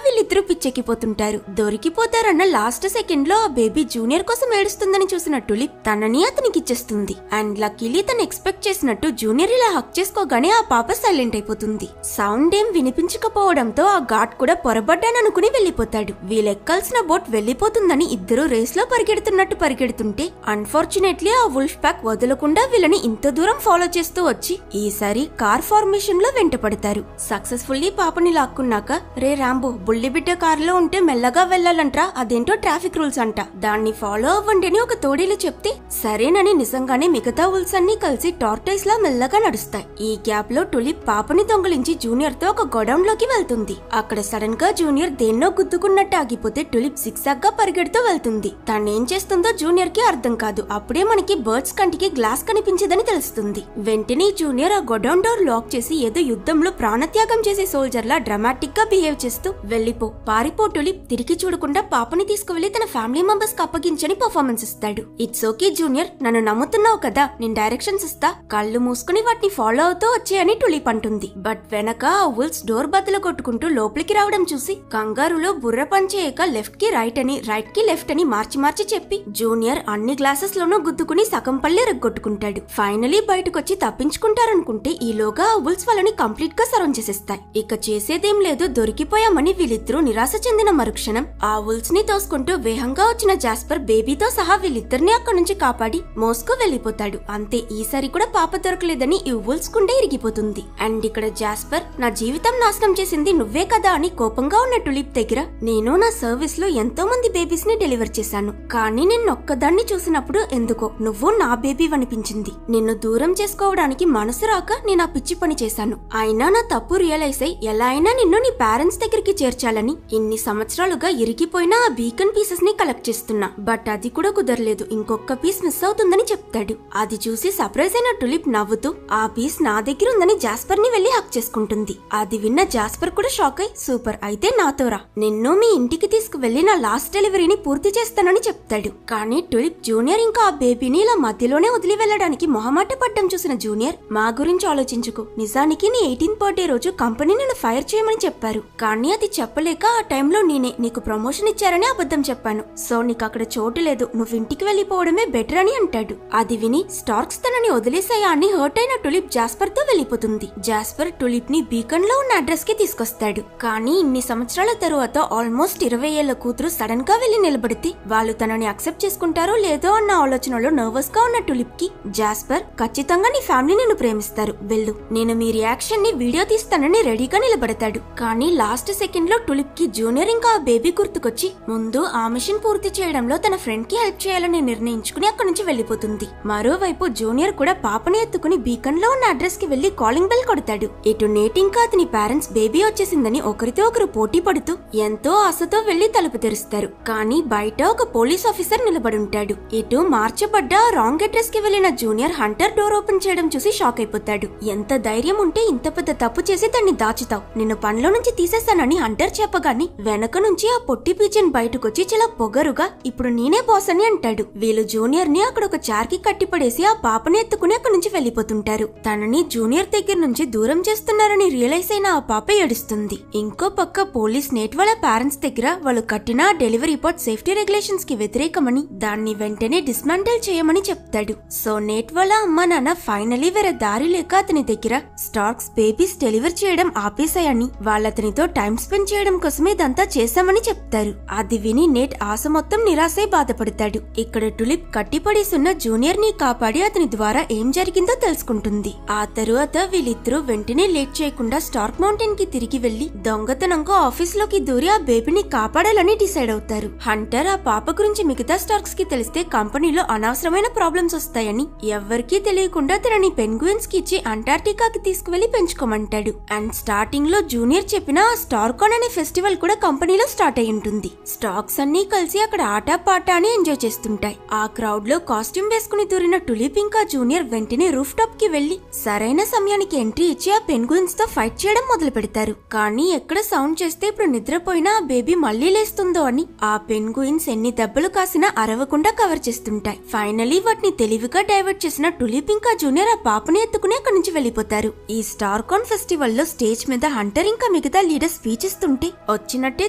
వీళ్ళిద్దరూ పిచ్చెక్కిపోతుంటారు. దొరికిపోతారన్న లాస్ట్ సెకండ్ లో ఆ బేబీ జూనియర్ కోసం ఏడుస్తుందని చూసిన టులిప్ తనని అతనికి ఇచ్చేస్తుంది. అండ్ లక్కీలీ తను ఎక్స్పెక్ట్ చేసినట్టు జూనియర్ ఇలా హక్ చేసుకోగానే ఆ పాప సైలెంట్ అయిపోతుంది. సౌండ్ ఏం వినిపించకపోవడంతో ఆ గార్డ్ కూడా పొరబడ్డాననుకుని వెళ్లిపోతాడు. వీళ్ళెక్కాల్సిన బోట్ వెళ్లిపోతుందని ఇద్దరు రేస్ లో పరిగెడుతున్నట్టు పరిగెడుతుంటే అన్ఫార్చునేట్లీ ఆ వుల్ఫ్ ప్యాక్ వదలకుండా వీళ్ళని ఇంత దూరం ఫాలో చేస్తూ వచ్చి ఈసారి కార్ ఫార్మేషన్ లో వెంటపడతారు. సక్సెస్ఫుల్లీ పాపని లాక్కున్నాక రే రాంబో, బుల్లిబిడ్డ కారులో ఉంటే మెల్లగా వెళ్లాలంట్రా, అదేంటో ట్రాఫిక్ రూల్స్ అంట, దాన్ని ఫాలో అవ్వండి అని ఒక తోడీలు చెప్తే సరేనని నిజంగానే మిగతా వుల్స్ అన్ని కలిసి టార్టైస్ లా మెల్లగా నడుస్తాయి. ఈ గ్యాప్ లో టులిప్ పాపని దొంగిలించి జూనియర్ తో ఒక గోడౌన్ లోకి వెళ్తుంది. అక్కడ సడన్ గా జూనియర్ దేన్నో గుద్దుకున్నట్టు ఆగిపోతే టులిప్ సిక్సాక్ గా పరిగెడుతూ వెళ్తుంది. తనేం చేస్తుందో జూనియర్ కి అర్థం కాదు. అప్పుడే మనకి బర్డ్స్ కంటికి గ్లాస్ కనిపించదని తెలుస్తుంది. వెంటనే జూనియర్ ఆ గోడౌన్ డోర్ లాక్ చేసి ఏదో యుద్ధంలో ప్రాణత్యాగం చేసే సోల్జర్ లా డ్రామాటిక్ గా బిహేవ్ చేస్తూ వెళ్ళిపో, పారిపో టులిప్, తిరిగి చూడకుండా పాపని తీసుకువెళ్లి తన ఫ్యామిలీ మెంబర్స్ కి అప్పగించని పర్ఫార్మెన్స్ ఇస్తాడు. ఇట్స్ ఓకే జూనియర్, నన్ను నమ్ముతున్నావు కదా, నేను డైరెక్షన్స్ ఇస్తా, కళ్ళు మూసుకుని వాటిని ఫాలో అవుతూ వచ్చేయని టులిప్ అంటుంది. బట్ వెనక ఆ వుల్స్ డోర్ బద్దలు కొట్టుకుంటూ లోపలికి రావడం చూసి కంగారులో బుర్ర పనిచేయక లెఫ్ట్ కి రైట్ అని రైట్ కి లెఫ్ట్ అని మార్చి మార్చి చెప్పి జూనియర్ అన్ని గ్లాసెస్ లోనూ గుద్దుకుని సగం పళ్ళే రెగ్గొట్టుకుంటాడు. ఫైనలీ బయటకొచ్చి తప్పించుకుంటారనుకుంటే ఈలోగా ఆ వుల్స్ వాళ్ళని కంప్లీట్ గా సరౌండ్ చేసేస్తాయి. ఇక చేసేదేం లేదు, దొరికిపోయామని వీళ్ళిద్దరూ నిరాశ చెందిన మరుక్షణం ఆ వుల్స్ ని తోసుకుంటూ వేగంగా వచ్చిన జాస్పర్ బేబీతో సహా వీళ్ళిద్దరిని అక్కడి నుంచి కాపాడి మోస్కో వెళ్లిపోతాడు. అంతే, ఈసారి కూడా పాప దొరకలేదని ఈ వుల్స్ కుండే ఇరిగిపోతుంది. అండ్ ఇక్కడ జాస్పర్ నా జీవితం నాశనం చేసింది నువ్వే కదా అని కోపంగా ఉన్న టులిప్ దగ్గర నేను నా సర్వీస్ లో ఎంతో మంది బేబీస్ ని డెలివర్ చేశాను, కానీ నిన్నొక్కదాన్ని చూసినప్పుడు ఎందుకో నువ్వు నా బేబీ అనిపించింది. నిన్ను దూరం చేసుకోవడానికి మనసు రాక నేను ఆ పిచ్చి పని చేశాను. అయినా నా తప్పు రియలైజ్ అయి ఎలా అయినా నిన్ను నీ పేరెంట్స్ దగ్గరికి చేర్చాలని ఇన్ని సంవత్సరాలుగా ఇరిగిపోయిన ఆ బీకన్ పీసెస్ ని కలెక్ట్ చేస్తున్నా, బట్ అది కూడా కుదరలేదు, ఇంకొక పీస్ మిస్ అవుతుందని చెప్తాడు. అది చూసి సర్ప్రైజ్ అయిన టులిప్ నవ్వుతూ ఆ పీస్ నా దగ్గర ఉందని జాస్పర్ ని వెళ్లి హక్ చేసుకుంటుంది. అది విన్న జాస్పర్ కూడా షాక్ అయి సూపర్, అయితే నాతో రా, నిన్ను మీ ఇంటికి తీసుకువెళ్లి నా లాస్ట్ డెలివరీని పూర్తి చేస్తానని చెప్తాడు. కానీ టులిప్ జూనియర్ ఇంకా ఆ బేబీని ఇలా మధ్యలోనే వదిలి వెళ్లడానికి మొహమాట పడ్డం చూసిన జూనియర్, మా గురించి ఆలోచించుకో, నిజానికి నీ 18th బర్త్డే రోజు కంపెనీ నిన్ను ఫైర్ చేయమని చెప్పారు, కానీ అది చెప్పలేక ఆ టైంలో నేనే నీకు ప్రమోషన్ ఇచ్చారని అబద్ధం చెప్పాను, సో నీకు అక్కడ చోటు లేదు, నువ్వు ఇంటికి వెళ్లిపోవడమే బెటర్ అని అంటాడు. అది విని స్టార్క్స్ తనని వదిలేసాయా అని హర్ట్ అయిన టులిప్ జాస్పర్ తో వెళ్లిపోతుంది. జాస్పర్ టులిప్ ని బీకన్ లో ఉన్న అడ్రస్ కి తీసుకొస్తాడు. కానీ ఇన్ని సంవత్సరాల తరువాత ఆల్మోస్ట్ 20 ఏళ్ల కూతురు సడన్ గా వెళ్లి నిలబడితే వాళ్ళు తనని అక్సెప్ట్ చేసుకుంటారో లేదో అన్న ఆలోచనలో నర్వస్ గా ఉన్న టులిప్ కి జాస్పర్, ఖచ్చితంగా నీ ఫ్యామిలీ నిన్ను ప్రేమిస్తారు, వెళ్ళు, నేను మీ రియాక్షన్ ని వీడియో తీస్తానని రెడీగా నిలబడతాడు. కానీ లాస్ట్ సెకండ్ లో టులిప్ కి జూనియర్ ఇంకా ఆ బేబీ గుర్తుకొచ్చి ముందు ఆ మిషన్ పూర్తి చేయడంలో తన ఫ్రెండ్ కి హెల్ప్ చేయాలని నిర్ణయించుకుని అక్కడి నుంచి వెళ్లిపోతుంది. మరోవైపు జూనియర్ కూడా పాపని ఎత్తుకుని బీకన్ లో ఉన్న అడ్రస్ కి వెళ్లి కాలింగ్ బెల్ కొడతాడు. ఇటు నేట్ ఇంకా అతని పేరెంట్స్ బేబీ వచ్చేసిందని ఒకరితో ఒకరు పోటీ పడుతూ ఎంతో ఆశతో వెళ్లి తలుపు తెరుస్తారు. కానీ బయట ఒక పోలీస్ ఆఫీసర్ నిలబడుంటాడు. ఇటు మార్చబడ్డ రాంగ్ అడ్రస్ కి వెళ్లిన జూనియర్ హంటర్ డోర్ ఓపెన్ చేయడం చూసి షాక్ అయిపోతాడు. ఎంత ధైర్యం ఉంటే ఇంత పెద్ద తప్పు చేసి దాన్ని దాచుతావు, నిన్ను పనిలో నుంచి తీసేస్తానని హంటర్ చెప్పగాని వెనక నుంచి ఆ పొట్టి పీచన్ బయటకొచ్చి చాలా పొగరుగా ఇప్పుడు నేనే బాస్ అని అంటాడు. వీళ్ళు జూనియర్ ని అక్కడ ఒక చార్ కి కట్టిపడేసి ఆ పాపని ఎత్తుకుని అక్కడి నుంచి వెళ్లిపోతుంటారు. తనని జూనియర్ దగ్గర నుంచి దూరం చేస్తున్నారని రియలైజ్ అయిన ఆ పాప ఏడుస్తుంది. ఇంకో పక్క పోలీస్ నేట్ వాళ్ళ పేరెంట్స్ దగ్గర వాళ్ళు కట్టిన డెలివరీ రిపోర్ట్ సేఫ్టీ రెగ్యులేషన్స్ కి వ్యతిరేకమని దాన్ని వెంటనే డిస్మాంటిల్ చేయమని చెప్తాడు. సో నేట్ వాళ్ళ అమ్మ నాన్న ఫైనలీ వేరే దారి లేక అతని దగ్గర స్టార్క్స్ బేబీస్ డెలివర్ చేయడం ఆపేశాయని, వాళ్ళతనితో టైం స్పెండ్ చేయడం కోసమే ఇదంతా చేశామని చెప్తారు. అది విని నేట్ ఆశ మొత్తం నిరాశై బాధపడతాడు. ఇక్కడ టులిప్ కట్టిపడేసున్న జూనియర్ ని కాపాడి అతని ద్వారా ఏం జరిగిందో తెలుసుకుంటుంది. ఆ తరువాత వీళ్ళిద్దరూ వెంటనే లేట్ చేయకుండా స్టార్క్ మౌంటైన్ కి తిరిగి వెళ్లి దొంగతనంగా ఆఫీస్ లోకి దూరి ఆ బేబీని కాపాడాలని డిసైడ్ అవుతారు. హంటర్ ఆ పాప గురించి మిగతా స్టార్క్స్ కి తెలిస్తే కంపెనీలో అనవసరమైన ప్రాబ్లమ్స్ వస్తాయని ఎవ్వరికీ తెలియకుండా తనని పెంగ్విన్స్ కి ఇచ్చి అంటార్టికాకి తీసుకువెళ్లి పెంచుకోమంటాడు. అండ్ స్టార్టింగ్ లో జూనియర్ చెప్పిన స్టార్కాన్ అనే ఫెస్టివల్ కూడా కంపెనీలో స్టార్ట్ అయి ఉంటుంది. స్టాక్స్ అన్ని కలిసి అక్కడ ఆట పాట అని ఎంజాయ్ చేస్తుంటాయి. ఆ క్రౌడ్ లో కాస్ట్యూమ్ వేసుకుని దూరిన టులిప్ ఇంకా జూనియర్ వెంటనే రూఫ్ టాప్ కి వెళ్లి సరైన సమయానికి ఎంట్రీ ఇచ్చి ఆ పెంగ్విన్స్ తో ఫైట్ చేయడం మొదలు పెడతారు. కానీ ఎక్కడ సౌండ్ చేస్తే ఇప్పుడు నిద్రపోయినా ఆ బేబీ మళ్లీ లేస్తుందో అని ఆ పెంగ్విన్స్ ఎన్ని దెబ్బలు కాసినా అరవకుండా కవర్ చేస్తుంటాయి. ఫైనలీ వాటిని తెలివిగా డైవర్ట్ చేసిన టులిప్ ఇంకా జూనియర్ ఆ పాపని ఎత్తుకుని అక్కడి నుంచి వెళ్లిపోతారు. ఈ స్టార్కాన్ ఫెస్టివల్ లో స్టేజ్ మీద హంటర్ ఇంకా మిగతా లీడర్ స్పీచ్ ఇస్తుంటే వచ్చినట్టే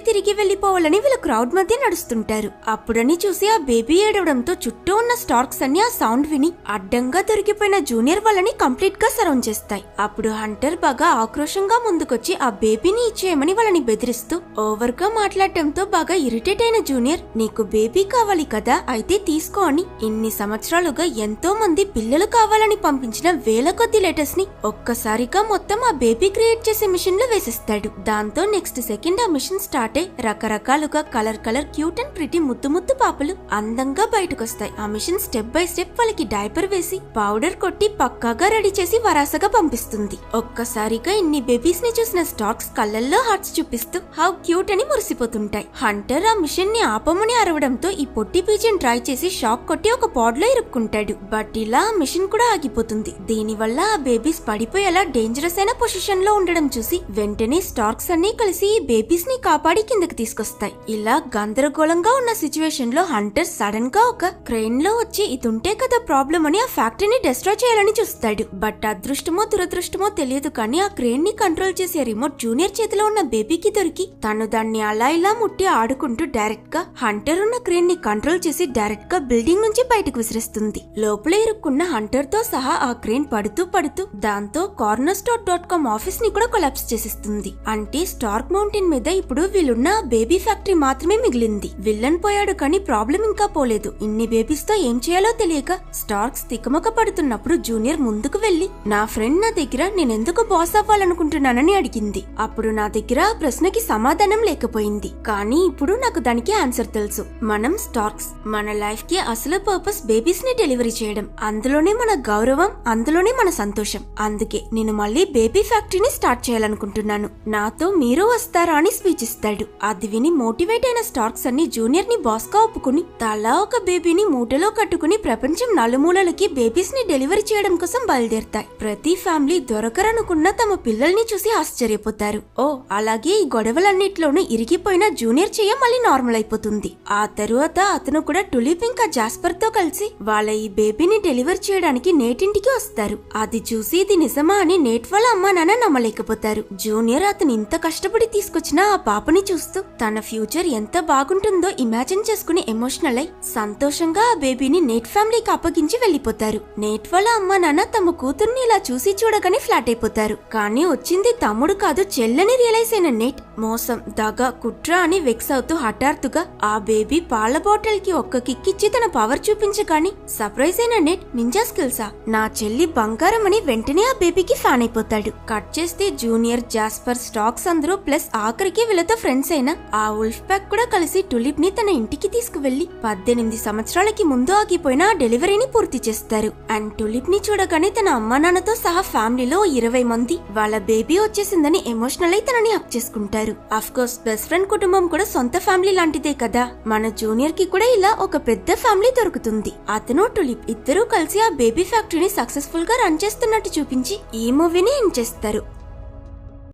తిరిగి వెళ్లిపోవాలని వీళ్ళు క్రౌడ్ మధ్య నడుస్తుంటారు. అప్పుడని చూసి ఆ బేబీ ఏడవడంతో చుట్టూ ఉన్న స్టార్క్స్ అన్ని ఆ సౌండ్ విని అడ్డంగా దొరికిపోయిన జూనియర్ వాళ్ళని కంప్లీట్ గా సరౌండ్ చేస్తాయి. అప్పుడు హంటర్ బాగా ఆక్రోషంగా ముందుకొచ్చి ఆ బేబీని ఇచ్చేయమని వాళ్ళని బెదిరిస్తూ ఓవర్ గా మాట్లాడటంతో బాగా ఇరిటేట్ అయిన జూనియర్, నీకు బేబీ కావాలి కదా, అయితే తీసుకో అని ఇన్ని సంవత్సరాలుగా ఎంతో మంది పిల్లలు కావాలని పంపించిన వేల కొద్ది లెటర్స్ ని ఒక్కసారిగా మొత్తం ఆ బేబీ క్రియేట్ చేసే మిషన్ లో వేసేస్తాడు. దాంతో నెక్స్ట్ సెకండ్ ఆ మిషన్ స్టార్ట్ అయి రకరకాలుగా కలర్ క్యూట్ అండ్ ప్రిటీ ముద్దు పాపలు అందంగా బయటకొస్తాయి. ఆ మిషన్ స్టెప్ బై స్టెప్ వాళ్ళకి డైపర్ వేసి పౌడర్ కొట్టి పక్కాగా రెడీ చేసి వరాసగా పంపిస్తుంది. ఒక్కసారిగా ఇన్ని బేబీస్ ని చూసిన స్టార్క్స్ కళ్ళల్లో హార్ట్స్ చూపిస్తూ హౌ క్యూట్ అని మురిసిపోతుంటాయి. హంటర్ ఆ మిషన్ ని ఆపమని అరవడంతో ఈ పొట్టి పీజన్ ట్రై చేసి షాక్ కొట్టి ఒక పాడ్ లో ఇరుక్కుంటాడు. బట్ ఇలా ఆ మిషన్ కూడా ఆగిపోతుంది. దీనివల్ల ఆ బేబీస్ పడిపోయేలా డేంజరస్ అయిన పొజిషన్ లో ఉండడం చూసి వెంటనే స్టార్క్స్ అన్ని కలిసి ఈ బేబీస్ ని కాపాడి కిందకి తీసుకొస్తాయి. ఇలా గందరగోళంగా ఉన్న సిచ్యువేషన్ లో హంటర్ సడన్ గా ఒక క్రెయిన్ లో వచ్చి ఇదుంటే కదా ప్రాబ్లం అని ఆ ఫ్యాక్టరీని డిస్ట్రాయ్ చేయాలని చూస్తాడు. బట్ అదృష్టమో దురదృష్టమో తెలియదు కానీ ఆ క్రెయిన్ ని కంట్రోల్ చేసే రిమోట్ జూనియర్ చేతిలో ఉన్న బేబీకి దొరికి తను దాన్ని అలా ఇలా ముట్టి ఆడుకుంటూ డైరెక్ట్ గా హంటర్ ఉన్న క్రెయిన్ ని కంట్రోల్ చేసి డైరెక్ట్ గా బిల్డింగ్ నుంచి బయటకు విసిరేస్తుంది. లోపల ఇరుక్కున్న హంటర్ తో సహా ఆ క్రెయిన్ పడుతూ దాంతో cornerstore.com ఆఫీస్ ని కూడా కొలాప్స్ చేసేస్తుంది. అంటే స్టార్క్ మౌంటైన్ మీద ఇప్పుడు వీళ్ళున్న బేబీ ఫ్యాక్టరీ మాత్రమే మిగిలింది. విల్లన్ పోయాడు కానీ ప్రాబ్లం ఇంకా పోలేదు. ఇన్ని బేబీస్ తో ఏం చేయాలో తెలియక స్టార్క్స్ తికమక పడుతున్నప్పుడు జూనియర్ ముందుకు వెళ్లి నా ఫ్రెండ్ నా దగ్గర నేనెందుకు బాస్ అవ్వాలనుకుంటున్నానని అడిగింది. అప్పుడు నా దగ్గర ఆ ప్రశ్నకి సమాధానం లేకపోయింది. కానీ ఇప్పుడు నాకు దానికి ఆన్సర్ తెలుసు. మనం స్టార్క్స్, మన లైఫ్ కి అసలు పర్పస్ బేబీస్ ని డెలివరీ చేయడం. అందులోనే మన గౌరవం, అందులోనే మన సంతోషం. అందుకే నేను మళ్ళీ బేబీ ఫ్యాక్టరీని స్టార్ట్ చేయాలనుకుంటున్నాను. నాతో మీరు వస్తారా అని స్పీచ్ ఇస్తాడు. అది విని మోటివేట్ అయిన స్టార్క్స్ అన్ని జూనియర్ ని బాస్ గా ఒప్పుకుని తలా ఒక బేబీని మూటలో కట్టుకుని ప్రపంచం నలుమూలలకి బేబీస్ ని డెలివరీ చేయడం కోసం బయలుదేరతాయి. ప్రతి ఫ్యామిలీ దొరకరనుకున్న తమ పిల్లల్ని చూసి ఆశ్చర్యపోతారు. ఓ అలాగే ఈ గొడవలన్నిట్లోనూ ఇరిగిపోయిన జూనియర్ చెయ్య మళ్ళీ నార్మల్ అయిపోతుంది. ఆ తరువాత అతను కూడా టులిప్ ఇంకా జాస్పర్ తో కలిసి వాళ్ళ ఈ బేబీని డెలివర్ చేయడానికి నేటింటికి వస్తారు. అది చూసి ఇది నిజమా అని నేట్ వాళ్ళ అమ్మా నాన్న నమ్మలేకపోతారు. జూనియర్ అతను ఇంత కష్టపడి తీసుకొచ్చిన ఆ పాపని చూస్తూ తన ఫ్యూచర్ ఎంత బాగుంటుందో ఇమాజిన్ చేసుకుని ఎమోషనల్ అయి సంతోషంగా ఆ బేబీని నేట్ ఫ్యామిలీకి అప్పగించి వెళ్లిపోతారు. నేట్ వాళ్ళ అమ్మా నాన్న తమ కూతుర్ని ఇలా చూసి చూడగానే ఫ్లాట్ అయిపోతారు. కానీ వచ్చింది తమ్ముడు కాదు చెల్లని రియలైజ్ అయిన నేట్ మోసం, దగ, కుట్ర అని వెక్స్ అవుతూ హఠాత్తుగా ఆ బేబీ పాల బాటిల్ కి ఒక్క కిక్కిచ్చి తన పవర్ చూపించగాని సర్ప్రైజ్ అయిన నెట్ నింజా స్కిల్సా నా చెల్లి బంగారం అని వెంటనే ఆ బేబీకి ఫ్యాన్ అయిపోతాడు. కట్ చేస్తే జూనియర్, జాస్పర్, స్టాక్స్ అందరూ ప్లస్ ఆఖరికి వీళ్ళతో ఫ్రెండ్స్ అయిన ఆ ఉల్ఫ్ ప్యాక్ కూడా కలిసి టులిప్ ని తన ఇంటికి తీసుకువెళ్లి 18 సంవత్సరాలకి ముందు ఆగిపోయిన ఆ డెలివరీని పూర్తి చేస్తారు. అండ్ టులిప్ ని చూడగానే తన అమ్మా నాన్నతో సహా ఫ్యామిలీలో 20 మంది వాళ్ళ బేబీ వచ్చేసిందని ఎమోషనల్ అయి తనని హక్ చేసుకుంటారు. అఫ్ కోర్స్ బెస్ట్ ఫ్రెండ్ కుటుంబం కూడా సొంత ఫ్యామిలీ లాంటిదే కదా. మన జూనియర్ కి కూడా ఇలా ఒక పెద్ద ఫ్యామిలీ దొరుకుతుంది. అతను టులిప్ ఇద్దరూ కలిసి ఆ బేబీ ఫ్యాక్టరీని సక్సెస్ఫుల్ గా రన్ చేస్తున్నట్టు చూపించి ఈ మూవీని ఎండ్ చేస్తారు.